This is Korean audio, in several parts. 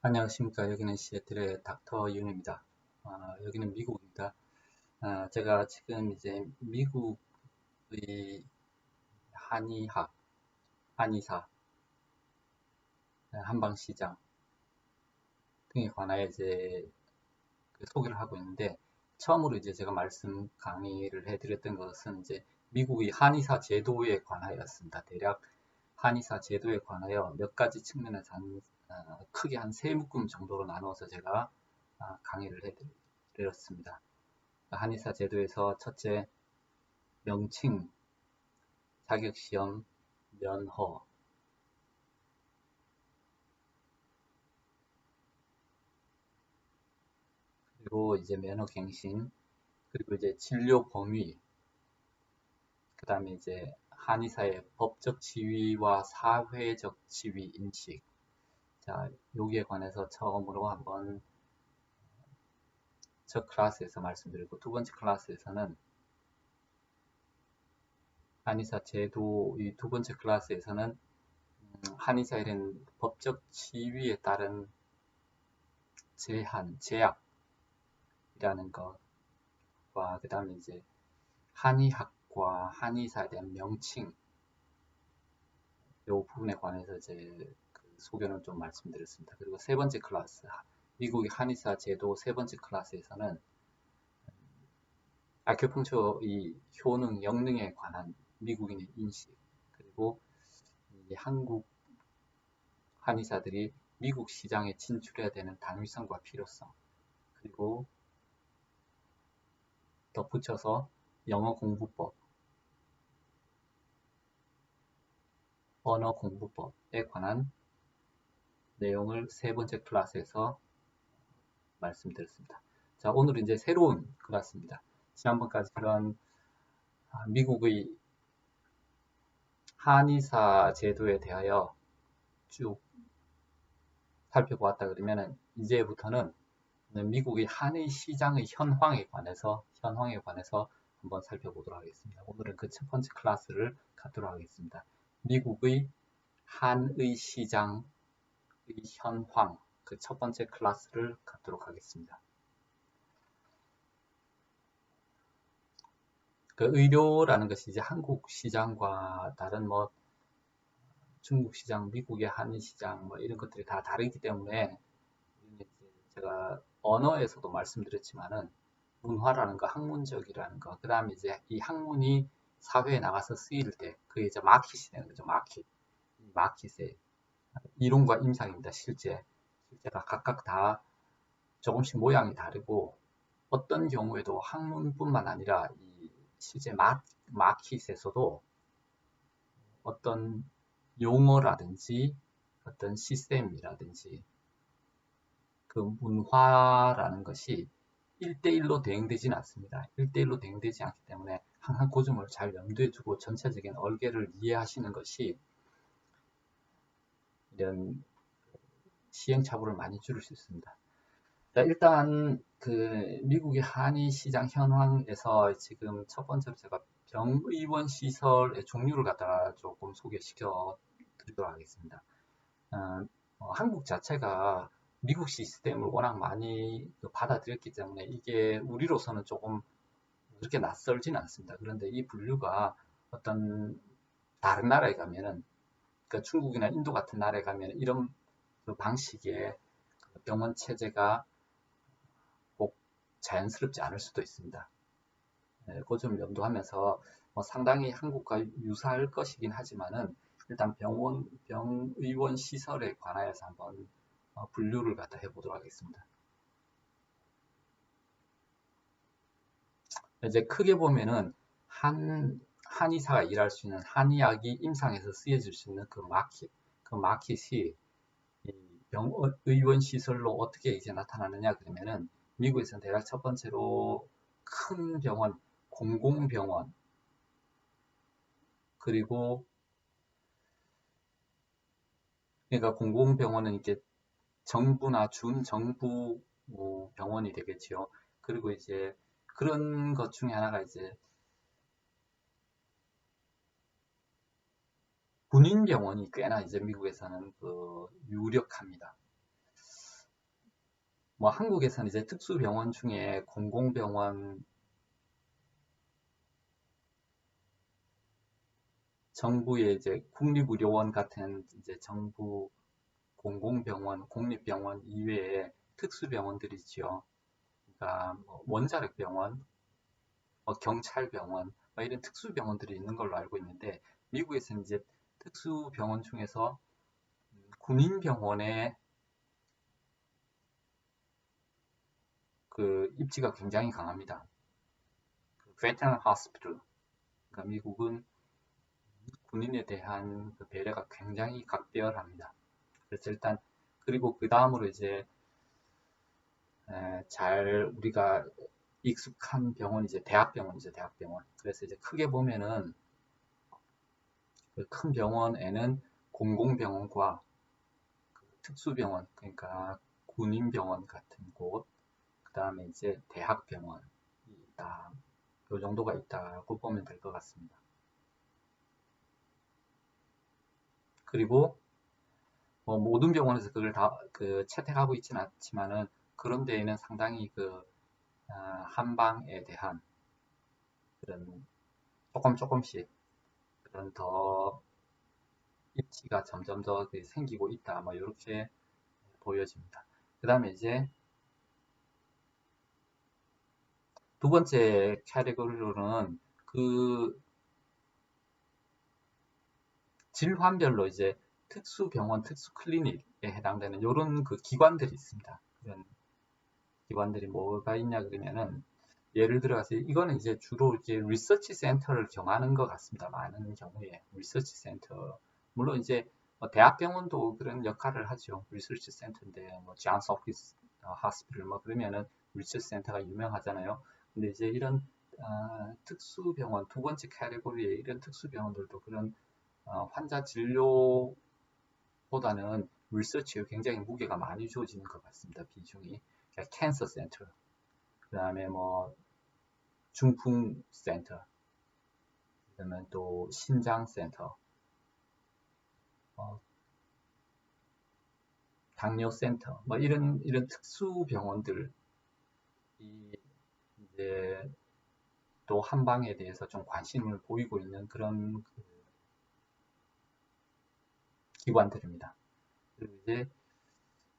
안녕하십니까. 여기는 시애틀의 닥터 윤입니다. 여기는 미국입니다. 제가 지금 이제 미국의 한의학, 한의사, 한방시장 등에 관하여 이제 그 소개를 하고 있는데, 처음으로 이제 제가 말씀 강의를 해드렸던 것은 이제 미국의 한의사 제도에 관하였습니다. 대략 한의사 제도에 관하여 몇 가지 측면에서 크게 한 세 묶음 정도로 나누어서 제가 강의를 해드렸습니다. 한의사 제도에서 첫째, 명칭, 자격시험, 면허, 그리고 이제 면허갱신, 그리고 이제 진료 범위, 그 다음에 이제 한의사의 법적 지위와 사회적 지위 인식. 자, 여기에 관해서 처음으로 한번 첫 클래스에서 말씀드리고, 두 번째 클래스에서는 한의사 제도의 두 번째 클래스에서는 한의사에 대한 법적 지위에 따른 제한, 제약이라는 것과 그 다음에 이제 한의학과 한의사에 대한 명칭, 이 부분에 관해서 이제 그 소견을 좀 말씀드렸습니다. 그리고 세 번째 클래스, 미국의 한의사 제도 세 번째 클래스에서는 아큐펑처의 효능, 영능에 관한 미국인의 인식, 그리고 한국 한의사들이 미국 시장에 진출해야 되는 당위성과 필요성, 그리고 덧붙여서 영어 공부법, 언어 공부법에 관한 내용을 세 번째 클래스에서 말씀드렸습니다. 자, 오늘은 이제 새로운 클래스입니다. 지난번까지 그런 미국의 한의사 제도에 대하여 쭉 살펴보았다 그러면은 이제부터는 미국의 한의 시장의 현황에 관해서 한번 살펴보도록 하겠습니다. 오늘은 그 첫 번째 클래스를 갖도록 하겠습니다. 미국의 한의 시장의 현황, 그 첫 번째 클래스를 갖도록 하겠습니다. 그 의료라는 것이 이제 한국 시장과 다른 중국 시장, 미국의 한의 시장 이런 것들이 다 다르기 때문에 제가 언어에서도 말씀드렸지만은 문화라는 거, 학문적이라는 거, 그 다음에 이제 이 학문이 사회에 나가서 쓰일 때 그게 이제 마켓이 되는 거죠. 마켓의 이론과 임상입니다. 실제가 각각 다 조금씩 모양이 다르고 어떤 경우에도 학문뿐만 아니라 이 실제 마켓에서도 어떤 용어라든지 어떤 시스템이라든지 그 문화라는 것이 1대1로 대응되지는 않습니다. 1대1로 대응되지 않기 때문에 항상 그 점을 잘 염두에 두고 전체적인 얼개를 이해하시는 것이 이런 시행착오를 많이 줄일 수 있습니다. 자, 일단 그 미국의 한의 시장 현황에서 지금 첫 번째로 제가 병의원 시설의 종류를 갖다가 조금 소개시켜 드리도록 하겠습니다. 한국 자체가 미국 시스템을 워낙 많이 받아들였기 때문에 이게 우리로서는 조금 그렇게 낯설지는 않습니다. 그런데 이 분류가 어떤 다른 나라에 가면은, 그러니까 중국이나 인도 같은 나라에 가면 이런 그 방식의 병원 체제가 꼭 자연스럽지 않을 수도 있습니다. 그 점 염두하면서 상당히 한국과 유사할 것이긴 하지만은 일단 병의원 시설에 관하여서 한번 분류를 갖다 해보도록 하겠습니다. 이제 크게 보면은 한의사가 일할 수 있는 한의학이 임상에서 쓰여질 수 있는 그 마켓이 병의원 시설로 어떻게 이제 나타나느냐 그러면은 미국에서는 대략 첫 번째로 큰 병원, 공공병원, 그리고 그러니까 공공병원은 이렇게 정부나 준정부 병원이 되겠지요. 그리고 이제 그런 것 중에 하나가 이제 군인병원이 꽤나 이제 미국에서는 유력합니다. 뭐 한국에서는 이제 특수병원 중에 공공병원, 정부의 이제 국립의료원 같은 이제 정부 공공병원, 공립병원 이외에 특수병원들이 있죠. 그러니까 뭐 원자력병원, 경찰병원, 뭐 이런 특수병원들이 있는 걸로 알고 있는데 미국에서는 이제 특수병원 중에서 군인병원의 그 입지가 굉장히 강합니다. Veteran Hospital. 그러니까 미국은 군인에 대한 그 배려가 굉장히 각별합니다. 그래서 일단 그리고 그 다음으로 이제 잘 우리가 익숙한 병원이 이제 대학병원이죠, 대학병원. 그래서 이제 크게 보면은 그 큰 병원에는 공공병원과 그 특수병원, 그러니까 군인병원 같은 곳, 그 다음에 이제 대학병원이 있다. 요 정도가 있다고 보면 될 것 같습니다. 그리고 뭐 모든 병원에서 그걸 다 그 채택하고 있지는 않지만은 그런 데에는 상당히 그 한방에 대한 그런 조금씩 그런 더 입지가 점점 더 생기고 있다. 뭐 이렇게 보여집니다. 그 다음에 이제 두 번째 카테고리로는 그 질환별로 이제 특수병원, 특수클리닉에 해당되는 이런 그 기관들이 있습니다. 그런 기관들이 뭐가 있냐 그러면은 예를 들어서 이거는 이제 주로 이제 리서치 센터를 겸하는 것 같습니다. 많은 경우에 리서치 센터 물론 이제 대학병원도 그런 역할을 하죠. 리서치 센터인데 뭐 존스 홉킨스 하스피tal 뭐 그러면은 리서치 센터가 유명하잖아요. 근데 이제 이런 특수병원 두 번째 카테고리의 이런 특수병원들도 그런 환자 진료보다는 리서치에 굉장히 무게가 많이 주어지는 것 같습니다. 비중이 캔서 센터 그 다음에 뭐 중풍 센터, 그다음에 또 신장 센터, 어, 당뇨 센터, 뭐 이런 특수 병원들이 이제 또 한방에 대해서 좀 관심을 보이고 있는 그런 그 기관들입니다. 그리고 이제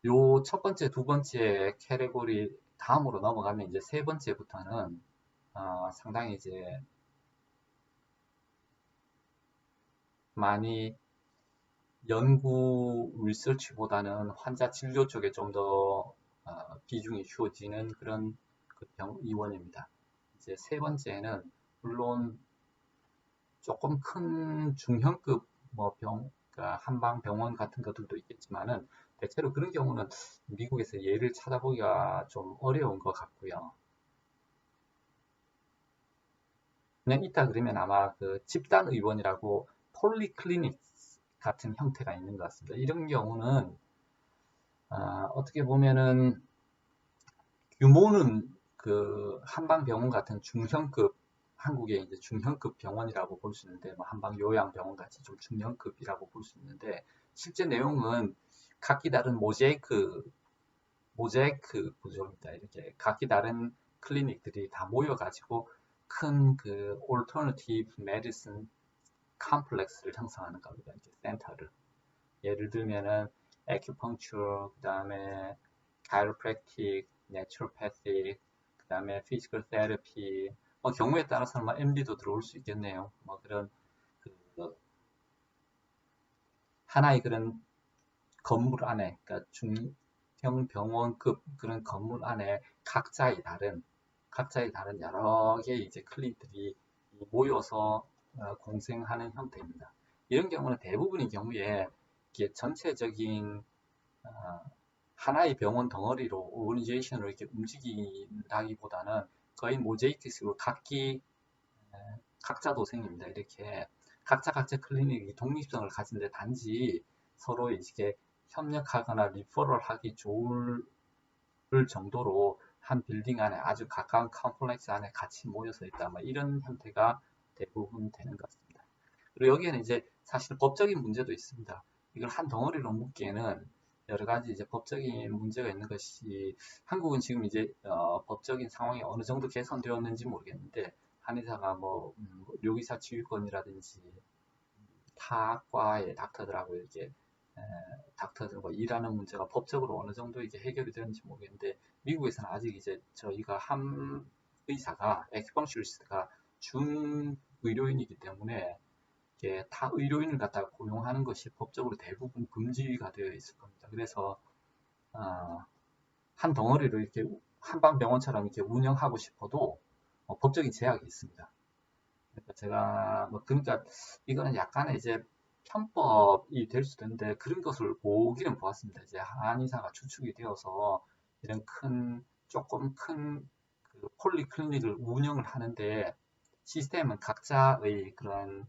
요 첫 번째, 두 번째 캐테고리 다음으로 넘어가면 이제 세 번째부터는 상당히 이제 많이 연구 리서치보다는 환자 진료 쪽에 좀 더 비중이 주어지는 그런 그 병의원입니다. 이제 세 번째는 물론 조금 큰 중형급 뭐 그러니까 한방 병원 같은 것들도 있겠지만은 대체로 그런 경우는 미국에서 예를 찾아보기가 좀 어려운 것 같고요. 그냥 있다 그러면 아마 그 집단 의원이라고 폴리클리닉 같은 형태가 있는 것 같습니다. 이런 경우는 어떻게 보면은 규모는 그 한방병원 같은 중형급 한국의 이제 중형급 병원이라고 볼 수 있는데 뭐 한방 요양병원 같이 좀 중형급이라고 볼 수 있는데 실제 내용은 각기 다른 모자이크 구조입니다. 이렇게 각기 다른 클리닉들이 다 모여가지고 큰 그 alternative medicine 컴플렉스를 형성하는 겁니다. 이제 센터를 예를 들면은 acupuncture, 그 다음에 chiropractic, naturopathic, 그 다음에 physical therapy, 경우에 따라서는 뭐 MD도 들어올 수 있겠네요. 뭐 그런 그 하나의 그런 건물 안에, 그러니까 중형 병원급 그런 건물 안에 각자의 다른 여러 개의 이제 클릭들이 모여서 공생하는 형태입니다. 이런 경우는 대부분의 경우에 이게 전체적인 어, 하나의 병원 덩어리로 오거니제이션으로 이렇게 움직인다기보다는 거의 모자이크식으로 각자 도생입니다. 이렇게 각자 클리닉이 독립성을 가진데 단지 서로 이렇게 협력하거나 리퍼럴 하기 좋을 정도로 한 빌딩 안에 아주 가까운 컴플렉스 안에 같이 모여서 있다. 뭐 이런 형태가 대부분 되는 것 같습니다. 그리고 여기에는 이제 사실 법적인 문제도 있습니다. 이걸 한 덩어리로 묶기에는 여러 가지 이제 법적인 문제가 있는 것이 한국은 지금 이제 법적인 상황이 어느 정도 개선되었는지 모르겠는데 한의사가 뭐 요기사 지휘권이라든지 타과의 닥터들하고 이렇게 닥터들과 일하는 문제가 법적으로 어느 정도 이제 해결이 되는지 모르겠는데 미국에서는 아직 이제 저희가 한 의사가 액펑슈리스트가 준 의료인이기 때문에 이게 타 의료인을 갖다가 고용하는 것이 법적으로 대부분 금지가 되어 있을 겁니다. 그래서 한 덩어리를 이렇게 한방병원처럼 이렇게 운영하고 싶어도 법적인 제약이 있습니다. 그러니까 제가 그러니까 이거는 약간의 이제 편법이 될 수도 있는데 그런 것을 보기는 보았습니다. 이제 한의사가 주축이 되어서 이런 조금 큰 그 폴리클리닉을 운영을 하는데 시스템은 각자의 그런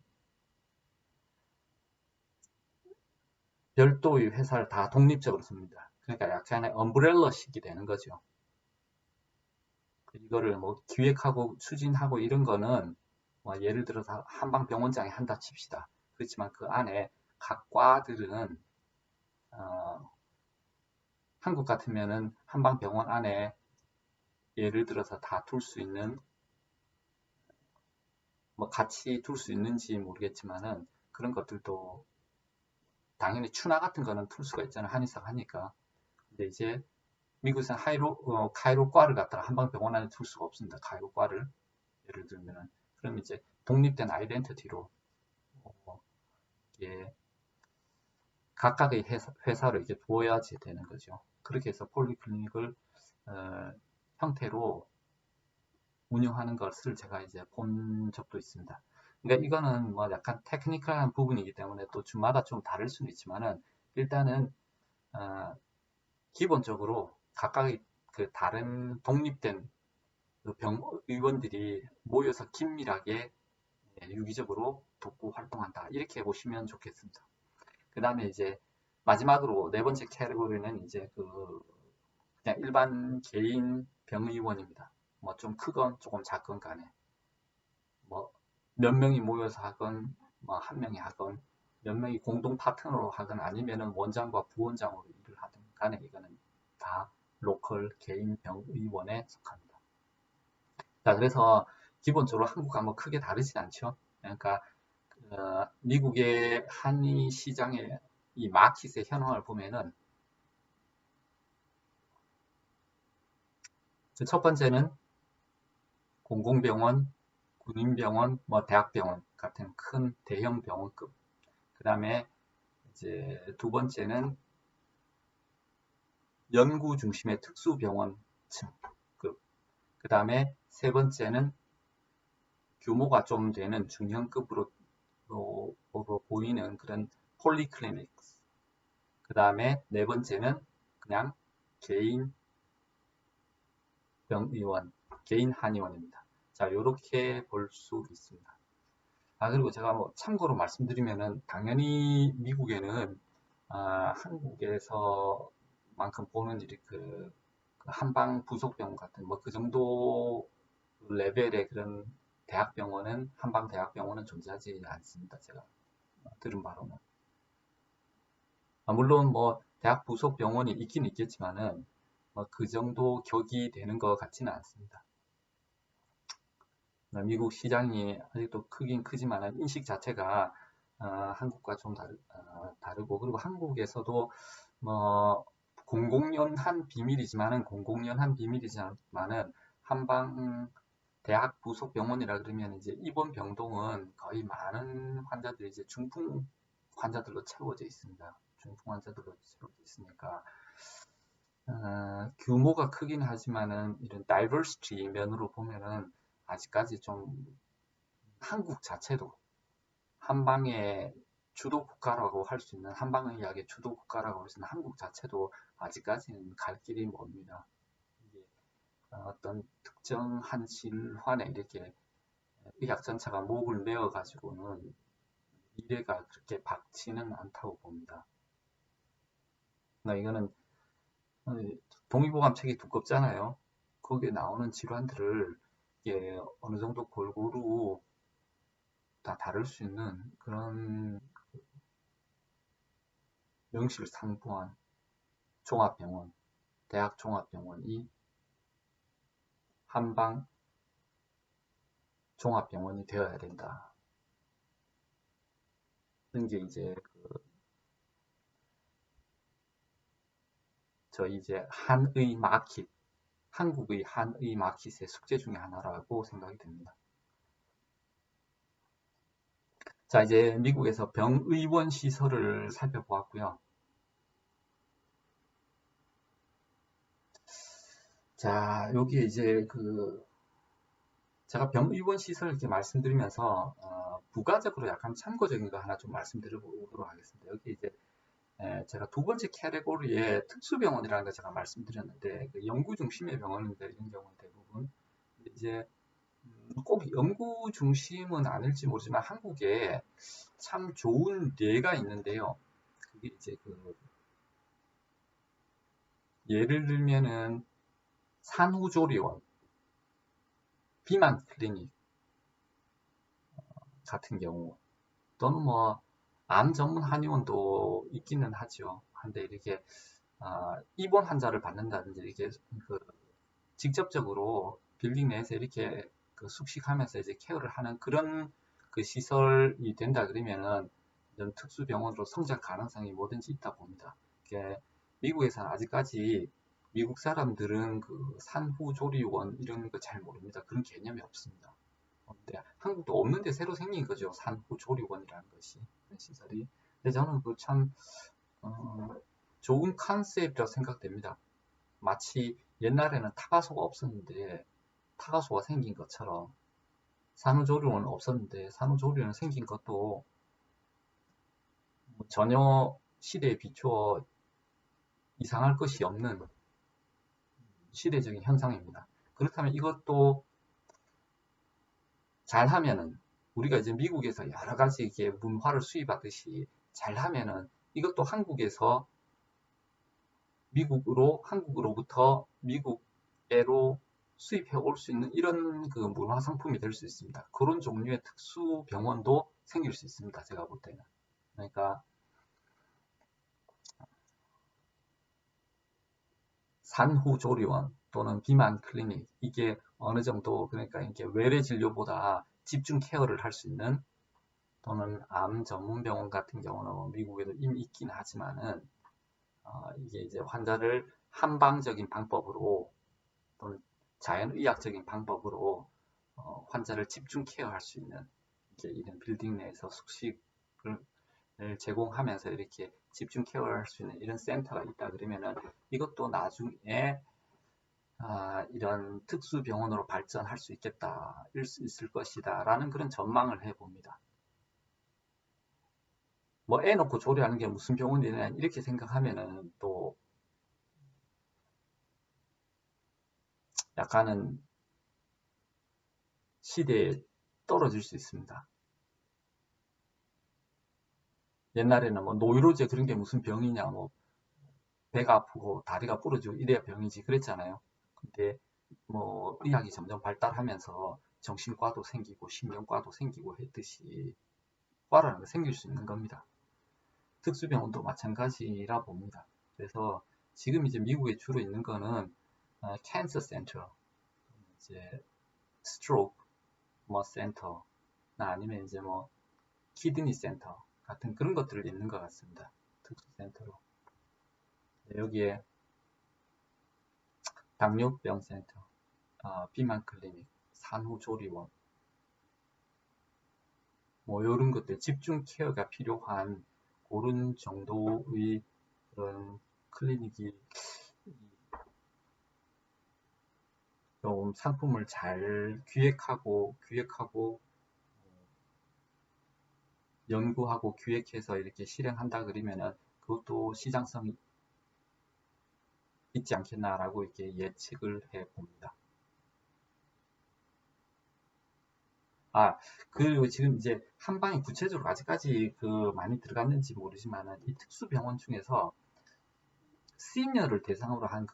별도의 회사를 다 독립적으로 씁니다. 그러니까 약간의 엄브렐러식이 되는 거죠. 이거를 뭐 기획하고 추진하고 이런 거는 뭐 예를 들어서 한방병원장이 한다 칩시다. 그렇지만 그 안에 각 과들은 한국 같으면은 한방병원 안에 예를 들어서 다 둘 수 있는 뭐 같이 둘 수 있는지 모르겠지만은 그런 것들도 당연히 추나 같은 거는 둘 수가 있잖아요. 한의사가 하니까. 근데 이제 미국에서는 카이로과를 갖다가 한방병원 안에 둘 수가 없습니다. 카이로과를 예를 들면은 그럼 이제 독립된 아이덴티티로 이게 각각의 회사를 이렇게 두어야지 되는 거죠. 그렇게 해서 폴리클리닉을 형태로 운영하는 것을 제가 이제 본 적도 있습니다. 그러니까 이거는 뭐 약간 테크니컬한 부분이기 때문에 또 주마다 좀 다를 수는 있지만은 일단은 기본적으로 각각의 그 다른 독립된 그 의원들이 모여서 긴밀하게 유기적으로 돕고 활동한다. 이렇게 보시면 좋겠습니다. 그 다음에 이제 마지막으로 네 번째 캐리고리는 이제 그냥 일반 개인 병의원입니다. 뭐 좀 크건 조금 작건 간에 뭐 몇 명이 모여서 하건 뭐 한 명이 하건 몇 명이 공동 파트너로 하건 아니면은 원장과 부원장으로 일을 하든 간에 이거는 다 로컬 개인 병의원에 속합니다. 자, 그래서 기본적으로 한국과 뭐 크게 다르진 않죠. 그러니까 미국의 한의 시장의 이 마켓의 현황을 보면은 첫 번째는 공공병원, 군인병원, 뭐 대학병원 같은 큰 대형 병원급. 그 다음에 이제 두 번째는 연구 중심의 특수병원층급. 그 다음에 세 번째는 규모가 좀 되는 중형급으로 보이는 그런 폴리클리닉. 그 다음에 네 번째는 그냥 개인 병의원, 개인 한의원입니다. 자, 이렇게 볼 수 있습니다. 그리고 제가 뭐 참고로 말씀드리면은 당연히 미국에는 한국에서만큼 보는 일이 그 한방 부속병원 같은 뭐 그 정도 레벨의 그런 대학병원은 한방 대학병원은 존재하지 않습니다. 제가 들은 바로는. 물론 뭐 대학 부속 병원이 있긴 있겠지만은 그 정도 격이 되는 것 같지는 않습니다. 미국 시장이 아직도 크긴 크지만 인식 자체가 한국과 좀 다르고 그리고 한국에서도 뭐 공공연한 비밀이지만은 한방 대학 부속 병원이라 그러면 이제 입원 병동은 거의 많은 환자들이 이제 중풍 환자들로 채워져 있습니다. 중풍 환자들로 채워져 있으니까 규모가 크긴 하지만은 이런 다이버시티 면으로 보면은 아직까지 좀 한국 자체도 한방의 주도 국가라고 할 수 있는 한방의학의 주도 국가라고 할 수 있는 한국 자체도 아직까지는 갈 길이 멉니다. 이게 어떤 특정한 질환에 이렇게 의학 전체가 목을 메어 가지고는 미래가 그렇게 밝지는 않다고 봅니다. 이거는 동의보감 책이 두껍잖아요. 거기에 나오는 질환들을 이게 어느 정도 골고루 다 다룰 수 있는 그런 명실상부한 종합병원, 대학 종합병원이 한방 종합병원이 되어야 된다. 이런 게 이제 저희 이제 한의 마켓, 한국의 한의 마켓의 숙제 중에 하나라고 생각이 듭니다. 자, 이제 미국에서 병의원 시설을 살펴보았고요. 자, 여기에 이제 제가 병의원 시설 이렇게 말씀드리면서 부가적으로 약간 참고적인 거 하나 좀 말씀드려보도록 하겠습니다. 여기 이제 제가 두 번째 캐테고리에 특수병원이라는 걸 제가 말씀드렸는데 그 연구 중심의 병원인데 이런 경우는 대부분 이제 꼭 연구 중심은 아닐지 모르지만 한국에 참 좋은 예가 있는데요. 그게 이제 예를 들면은 산후조리원, 비만 클리닉 같은 경우 또는 뭐 암 전문 한의원도 있기는 하죠. 한데 이렇게 입원 환자를 받는다든지 이렇게 직접적으로 빌딩 내에서 이렇게 숙식하면서 이제 케어를 하는 그런 시설이 된다 그러면은 이런 특수병원으로 성장 가능성이 뭐든지 있다 봅니다. 미국에서는 아직까지 미국 사람들은 산후조리원 이런 거 잘 모릅니다. 그런 개념이 없습니다. 근데 한국도 없는데 새로 생긴 거죠. 산후조리원이라는 것이 시설이. 근데 저는 참 좋은 컨셉이라고 생각됩니다. 마치 옛날에는 타가소가 없었는데 타가소가 생긴 것처럼 산후조리원은 없었는데 산후조리원 생긴 것도 전혀 시대에 비추어 이상할 것이 없는 시대적인 현상입니다. 그렇다면 이것도 잘하면은 우리가 이제 미국에서 여러 가지 이렇게 문화를 수입하듯이 잘하면은 이것도 한국에서 한국으로부터 미국에로 수입해 올 수 있는 이런 문화 상품이 될 수 있습니다. 그런 종류의 특수 병원도 생길 수 있습니다. 제가 볼 때는. 그러니까 산후조리원 또는 비만 클리닉 이게 어느 정도 그러니까 이게 외래 진료보다 집중 케어를 할 수 있는 또는 암 전문 병원 같은 경우는 미국에도 이미 있긴 하지만은 이게 이제 환자를 한방적인 방법으로 또는 자연의학적인 방법으로 환자를 집중 케어할 수 있는 이런 빌딩 내에서 숙식을 제공하면서 이렇게 집중 케어를 할 수 있는 이런 센터가 있다 그러면은 이것도 나중에 이런 특수병원으로 발전할 수 있겠다, 있을 것이다 라는 그런 전망을 해봅니다. 뭐 애 놓고 조리하는 게 무슨 병원이냐 이렇게 생각하면은 또 약간은 시대에 떨어질 수 있습니다. 옛날에는 뭐 노이로제 그런 게 무슨 병이냐, 뭐 배가 아프고 다리가 부러지고 이래야 병이지 그랬잖아요. 근데 뭐 의학이 점점 발달하면서 정신과도 생기고 신경과도 생기고 했듯이 과라는 게 생길 수 있는 겁니다. 특수병원도 마찬가지라 봅니다. 그래서 지금 이제 미국에 주로 있는 거는 캔서 센터, 이제 스트로크 뭐 센터나 아니면 이제 뭐 키드니 센터 같은 그런 것들을 있는 것 같습니다. 특수센터로. 여기에 당뇨병 센터, 비만 클리닉, 산후조리원, 뭐 이런 것들 집중 케어가 필요한 그런 정도의 그런 클리닉이 좀 상품을 잘 기획하고 연구하고 기획해서 이렇게 실행한다 그러면은 그것도 시장성이 있지 않겠나라고 이렇게 예측을 해 봅니다. 그리고 지금 이제 한방이 구체적으로 아직까지 많이 들어갔는지 모르지만은 이 특수병원 중에서 시니어를 대상으로 한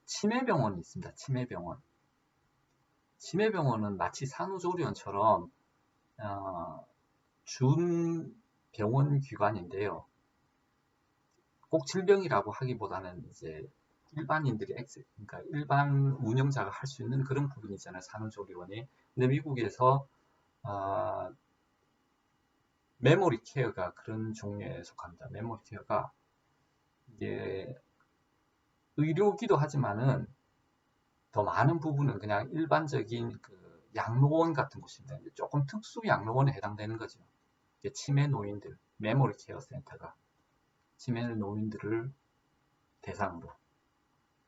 치매병원이 있습니다. 치매병원. 치매병원은 마치 산후조리원처럼 준 병원 기관인데요. 꼭 질병이라고 하기보다는 이제 일반인들이 그러니까 일반 운영자가 할 수 있는 그런 부분이잖아요. 산후조리원이. 근데 미국에서 메모리 케어가 그런 종류에 속합니다. 메모리 케어가 이게 의료기도 하지만은 더 많은 부분은 그냥 일반적인 그 양로원 같은 곳입니다. 조금 특수 양로원에 해당되는 거죠. 치매 노인들, 메모리 케어 센터가 치매 노인들을 대상으로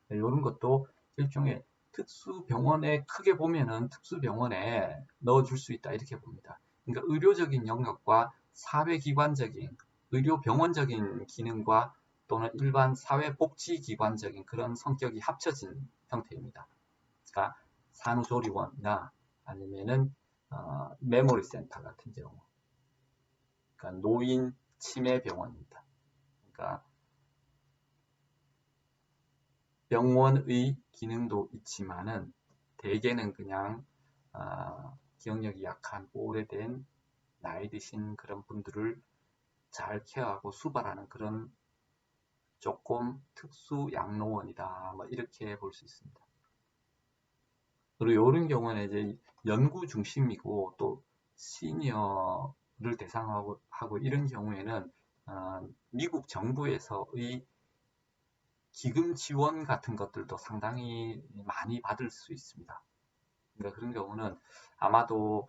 이런 것도 일종의 특수병원에 크게 보면은 특수병원에 넣어줄 수 있다 이렇게 봅니다. 그러니까 의료적인 영역과 사회기관적인 의료병원적인 기능과 또는 일반 사회복지기관적인 그런 성격이 합쳐진 형태입니다. 그러니까 산후조리원이나 아니면은 메모리 센터 같은 경우, 그러니까 노인 치매병원입니다. 그러니까 병원의 기능도 있지만은 대개는 그냥 기억력이 약한 오래된 나이 드신 그런 분들을 잘 케어하고 수발하는 그런 조금 특수 양로원이다. 뭐 이렇게 볼 수 있습니다. 그리고 이런 경우는 이제 연구 중심이고 또 시니어를 대상으로 하고 이런 경우에는 미국 정부에서의 기금 지원 같은 것들도 상당히 많이 받을 수 있습니다. 그러니까 그런 경우는 아마도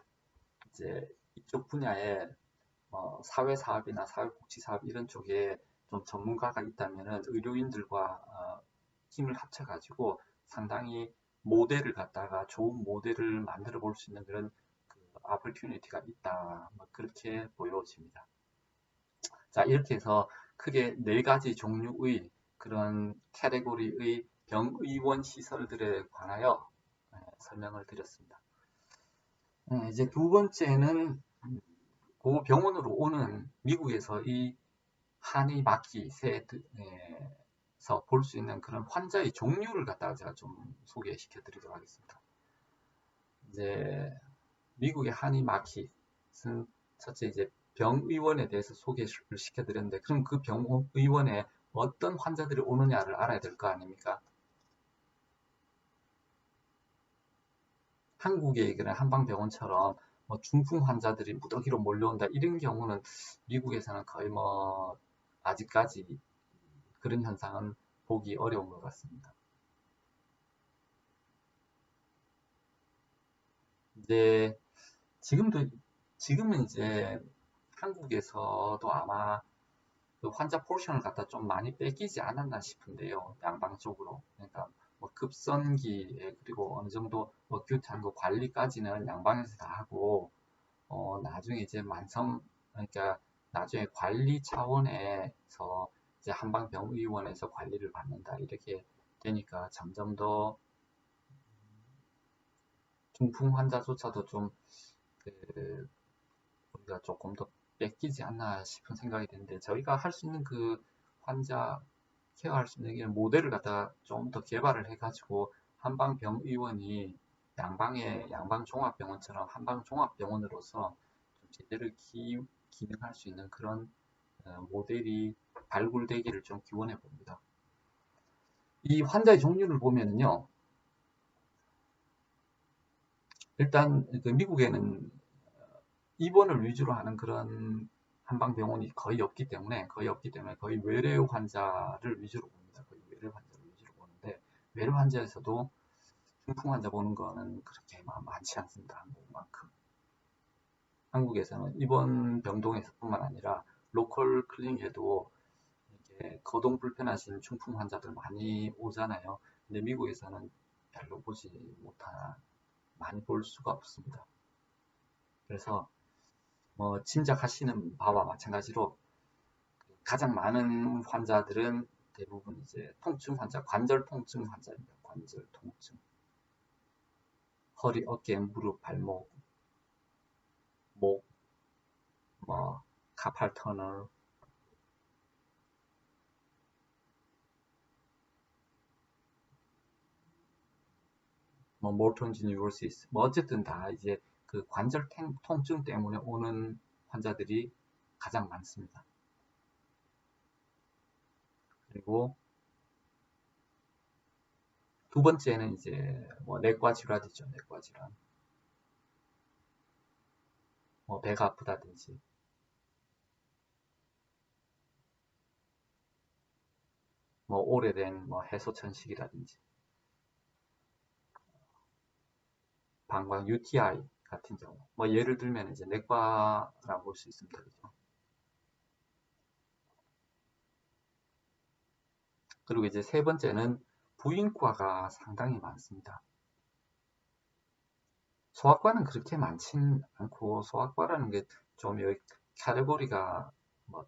이제 이쪽 분야에 사회사업이나 사회복지사업 이런 쪽에 좀 전문가가 있다면은 의료인들과 힘을 합쳐가지고 상당히 모델을 갖다가 좋은 모델을 만들어 볼 수 있는 그런 그 opportunity가 있다. 뭐 그렇게 보여집니다. 자, 이렇게 해서 크게 4가지 종류의 그런 카테고리의 병의원 시설들에 관하여 설명을 드렸습니다. 이제 두 번째는 그 병원으로 오는 미국에서 이 한의 마취에서 볼 수 있는 그런 환자의 종류를 갖다가 제가 좀 소개시켜 드리도록 하겠습니다. 이제 미국의 한의 마취는 첫째 이제 병의원에 대해서 소개를 시켜드렸는데 그럼 그 병의원에 어떤 환자들이 오느냐를 알아야 될 거 아닙니까? 한국의 그런 한방병원처럼 중풍 환자들이 무더기로 몰려온다 이런 경우는 미국에서는 거의 아직까지 그런 현상은 보기 어려운 것 같습니다. 이제 지금은 이제 한국에서도 아마 그 환자 포션을 갖다 좀 많이 뺏기지 않았나 싶은데요. 양방 쪽으로. 그러니까 급선기에 그리고 어느 정도 어큐트한 거 관리까지는 양방에서 다 하고 나중에 이제 그러니까 나중에 관리 차원에서 이제 한방병의원에서 관리를 받는다 이렇게 되니까 점점 더 중풍 환자조차도 좀 우리가 조금 더 뺏기지 않나 싶은 생각이 드는데 저희가 할 수 있는 그 환자 케어할 수 있는 모델을 갖다 좀 더 개발을 해가지고 한방병의원이 양방종합병원처럼 한방종합병원으로서 좀 제대로 기능할 수 있는 그런 모델이 발굴되기를 좀 기원해 봅니다. 이 환자의 종류를 보면은요, 일단 그 미국에는 입원을 위주로 하는 그런 한방병원이 거의 없기 때문에 거의 외래 환자를 위주로 봅니다. 거의 외래 환자를 위주로 보는데 외래 환자에서도 중풍 환자 보는 거는 그렇게 많지 않습니다. 한국만큼. 한국에서는 입원 병동에서뿐만 아니라 로컬 클리닉에도 이렇게 거동 불편하신 중풍 환자들 많이 오잖아요. 근데 미국에서는 별로 많이 볼 수가 없습니다. 그래서 짐작하시는 바와 마찬가지로 가장 많은 환자들은 대부분 이제 통증 환자, 관절 통증 환자입니다. 관절 통증. 허리, 어깨, 무릎, 발목, 목, 카팔 터널, 모톤지 뉴로시스, 어쨌든 다 이제 그 관절 통증 때문에 오는 환자들이 가장 많습니다. 그리고 두 번째는 이제 뭐 내과 질환이죠. 내과 질환. 뭐 배가 아프다든지 뭐 오래된 뭐 해소천식이라든지 방광 UTI 같은 경우 뭐 예를 들면 이제 내과라고 볼 수 있습니다. 그죠? 그리고 이제 세 번째는 부인과가 상당히 많습니다. 소아과는 그렇게 많진 않고 소아과라는 게 좀 여기 카테고리가 뭐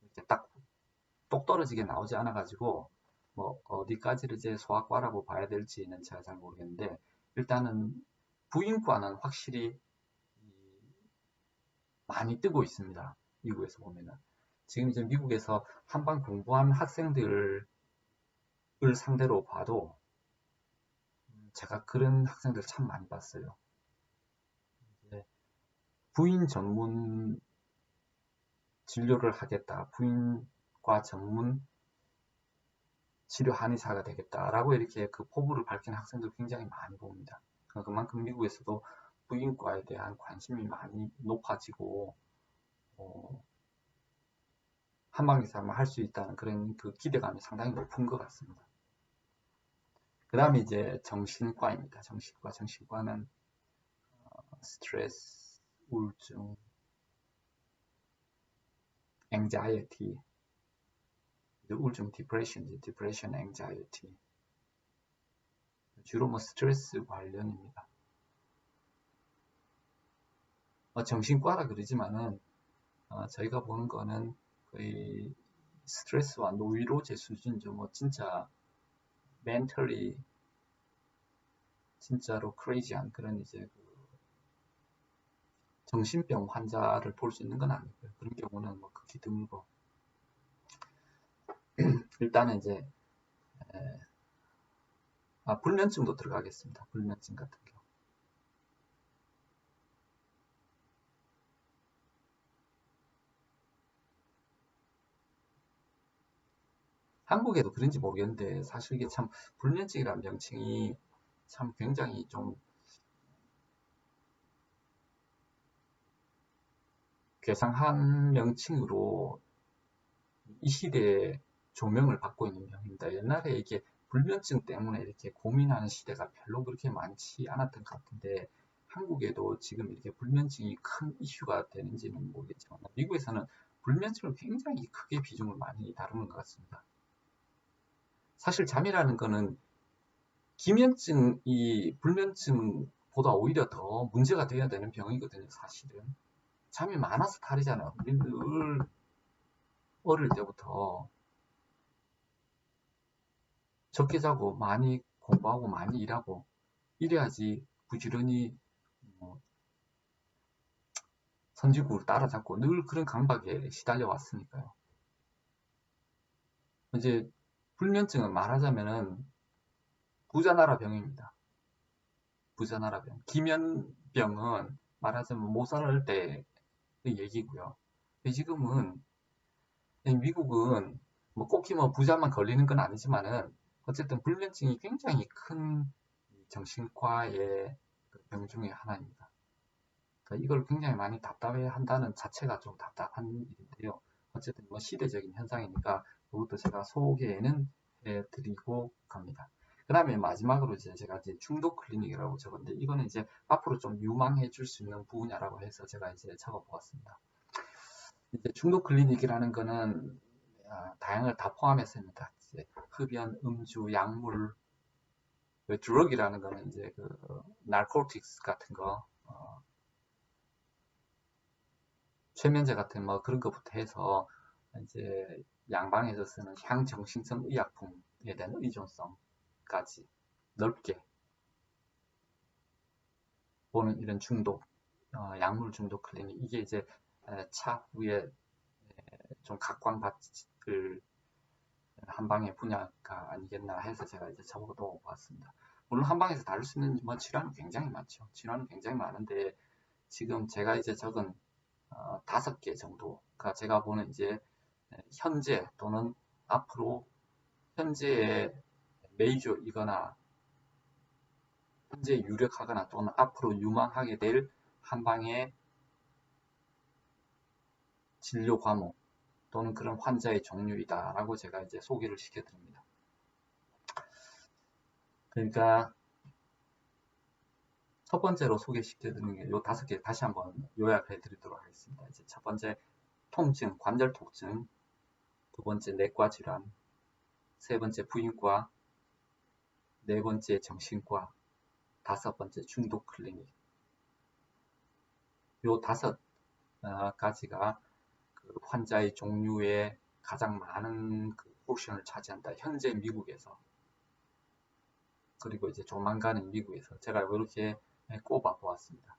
이렇게 딱 똑 떨어지게 나오지 않아 가지고 뭐 어디까지를 이제 소아과라고 봐야 될지는 제가 잘 모르겠는데 일단은 부인과는 확실히 많이 뜨고 있습니다. 미국에서 보면은 지금 이제 미국에서 한방 공부한 학생들을 상대로 봐도 제가 그런 학생들 참 많이 봤어요. 부인 전문 진료를 하겠다, 부인과 전문 치료 한의사가 되겠다라고 이렇게 그 포부를 밝힌 학생들 굉장히 많이 봅니다. 그만큼 미국에서도 부인과에 대한 관심이 많이 높아지고 한방의사만 할 수 있다는 그런 그 기대감이 상당히 높은 것 같습니다. 그 다음에 이제 정신과입니다. 정신과는 스트레스, 우울증, anxiety, 우울증, depression, anxiety. 주로 뭐 스트레스 관련입니다. 정신과라 그러지만은 저희가 보는 거는 거의 스트레스와 노이로제 수준이죠. 뭐 진짜 mentally 진짜로 crazy한 그런 이제 정신병 환자를 볼 수 있는 건 아니고요. 그런 경우는 뭐 극히 드물고 일단은 이제 불면증도 들어가겠습니다. 불면증 같은 경우. 한국에도 그런지 모르겠는데 사실 이게 참 불면증이라는 명칭이 참 굉장히 좀 괴상한 명칭으로 이 시대에 조명을 받고 있는 병입니다. 옛날에 이게 불면증 때문에 이렇게 고민하는 시대가 별로 그렇게 많지 않았던 것 같은데 한국에도 지금 이렇게 불면증이 큰 이슈가 되는지는 모르겠지만 미국에서는 불면증을 굉장히 크게 비중을 많이 다루는 것 같습니다. 사실 잠이라는 거는 기면증이 불면증보다 오히려 더 문제가 돼야 되는 병이거든요. 사실은 잠이 많아서 탈이잖아요. 우리 늘 어릴 때부터 적게 자고 많이 공부하고 많이 일하고 이래야지 부지런히 뭐 선진국을 따라잡고 늘 그런 강박에 시달려 왔으니까요. 이제 불면증은 말하자면은 부자나라 병입니다. 부자나라 병. 기면병은 말하자면 못 살을 때의 얘기고요. 지금은 미국은 뭐 꼭히 뭐 부자만 걸리는 건 아니지만은 어쨌든 불면증이 굉장히 큰 정신과의 병 중에 하나입니다. 그러니까 이걸 굉장히 많이 답답해 한다는 자체가 좀 답답한 일인데요. 어쨌든 뭐 시대적인 현상이니까 이것도 제가 소개는 해드리고 갑니다. 그 다음에 마지막으로 이제 제가 이제 중독 클리닉이라고 적었는데 이거는 이제 앞으로 좀 유망해 줄 수 있는 분야라고 해서 제가 이제 적어보았습니다. 이제 중독 클리닉이라는 거는 다양을 다 포함했습니다. 이제 흡연, 음주, 약물, 드럭이라는 거는 이제 그 나르코틱스 같은 거, 최면제 같은 뭐 그런 것부터 해서 이제 양방에서 쓰는 향정신성 의약품에 대한 의존성까지 넓게 보는 이런 중독, 약물 중독 클리닉 이게 이제 차후에 좀 각광받을 한방의 분야가 아니겠나 해서 제가 이제 적어도 봤습니다. 물론 한방에서 다룰 수 있는 뭐 질환은 굉장히 많죠. 질환은 굉장히 많은데 지금 제가 이제 적은 5개 정도가 제가 보는 이제 현재 또는 앞으로 현재의 메이저이거나 현재 유력하거나 또는 앞으로 유망하게 될 한방의 진료 과목 또는 그런 환자의 종류이다 라고 제가 이제 소개를 시켜드립니다. 그러니까 첫 번째로 소개시켜드리는 게 요 5개 다시 한번 요약해 드리도록 하겠습니다. 이제 첫 번째 통증, 관절 통증, 두 번째 내과 질환, 세 번째 부인과, 네 번째 정신과, 다섯 번째 중독 클리닉. 요 5가지가 그 환자의 종류에 가장 많은 그 포션을 차지한다. 현재 미국에서. 그리고 이제 조만간은 미국에서. 제가 이렇게 꼽아 보았습니다.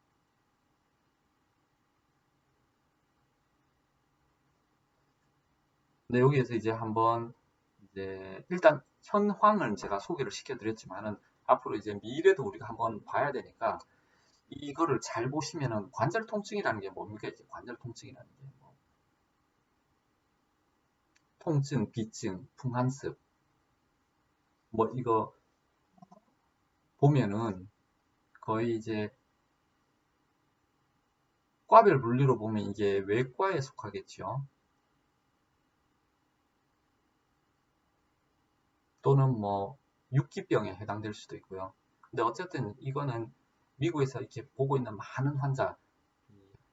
근데 여기에서 이제 한번 이제 일단 현황을 제가 소개를 시켜드렸지만은 앞으로 이제 미래도 우리가 한번 봐야 되니까 이거를 잘 보시면은 관절 통증이라는 게 뭡니까? 이제 관절 통증이라는 게 뭐 통증, 비증, 풍한습 뭐 이거 보면은 거의 이제 과별 분류로 보면 이게 외과에 속하겠죠. 또는 뭐 육기병에 해당될 수도 있고요. 근데 어쨌든 이거는 미국에서 이렇게 보고 있는 많은 환자,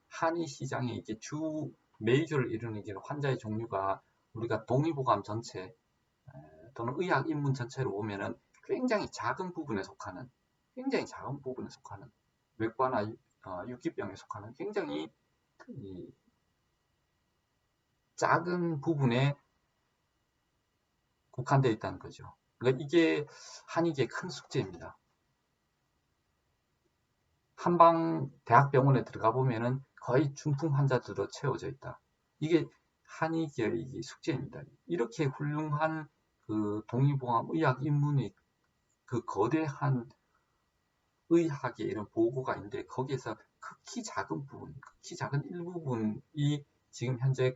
한의 시장에 이게 주 메이저를 이루는 게 환자의 종류가 우리가 동의보감 전체 또는 의학 인문 전체로 보면은 굉장히 작은 부분에 속하는 외과나 육기병에 속하는 굉장히 작은 부분에 국한되어 있다는 거죠. 그러니까 이게 한의계의 큰 숙제입니다. 한방 대학병원에 들어가 보면은 거의 중풍 환자들로 채워져 있다. 이게 한의계의 숙제입니다. 이렇게 훌륭한 그 동의보감 의학 인문의 그 거대한 의학의 이런 보고가 있는데 거기에서 극히 작은 부분, 극히 작은 일부분이 지금 현재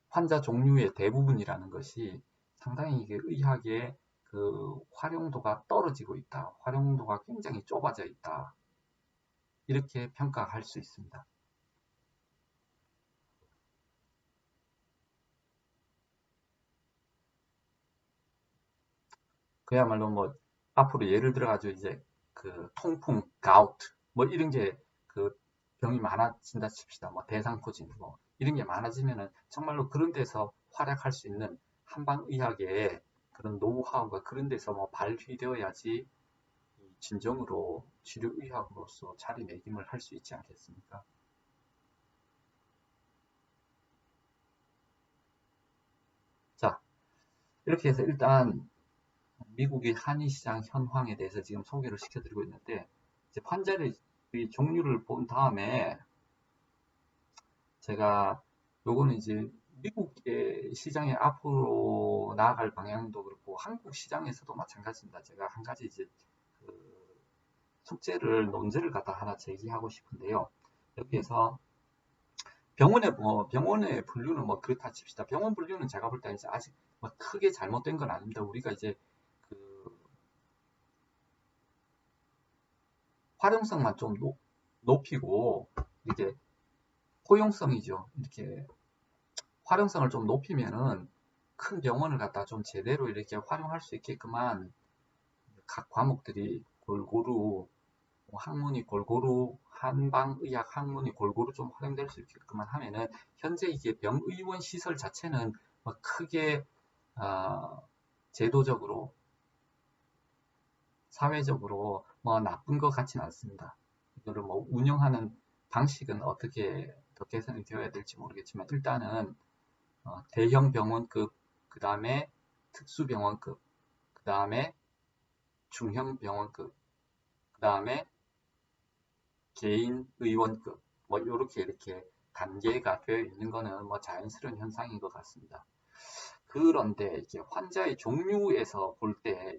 환자 종류의 대부분이라는 것이 상당히 이게 의학의 그 활용도가 떨어지고 있다. 활용도가 굉장히 좁아져 있다. 이렇게 평가할 수 있습니다. 그야말로 뭐 앞으로 예를 들어 가지고 이제 그 통풍, 가우트 뭐 이런 게 그 병이 많아진다 칩시다. 뭐 대상포진 뭐 이런 게 많아지면은 정말로 그런 데서 활약할 수 있는 한방의학의 그런 노하우가 그런 데서 뭐 발휘되어야지 진정으로 치료의학으로서 자리매김을 할 수 있지 않겠습니까? 자, 이렇게 해서 일단 미국의 한의시장 현황에 대해서 지금 소개를 시켜드리고 있는데 이제 환자의 종류를 본 다음에 제가 요거는 이제 미국의 시장에 앞으로 나아갈 방향도 그렇고 한국 시장에서도 마찬가지입니다. 제가 한 가지 이제 그 숙제를 논제를 갖다 하나 제기하고 싶은데요. 여기에서 병원의 분류는 뭐 그렇다 칩시다. 병원 분류는 제가 볼 때 이제 아직 뭐 크게 잘못된 건 아닙니다. 우리가 이제 그 활용성만 좀 높이고 이게 포용성이죠. 이렇게 활용성을 좀 높이면은 큰 병원을 갖다 좀 제대로 이렇게 활용할 수 있게끔만 각 과목들이 골고루 학문이 골고루 한방의학 학문이 골고루 좀 활용될 수 있게끔만 하면은 현재 이게 병의원 시설 자체는 뭐 크게 제도적으로 사회적으로 뭐 나쁜 것 같지는 않습니다. 이거를 뭐 운영하는 방식은 어떻게 더 개선이 되어야 될지 모르겠지만 일단은 대형 병원급, 그 다음에 특수병원급, 그 다음에 중형 병원급, 그 다음에 개인 의원급, 뭐 이렇게 단계가 되어 있는 거는 뭐 자연스러운 현상인 것 같습니다. 그런데 이게 환자의 종류에서 볼 때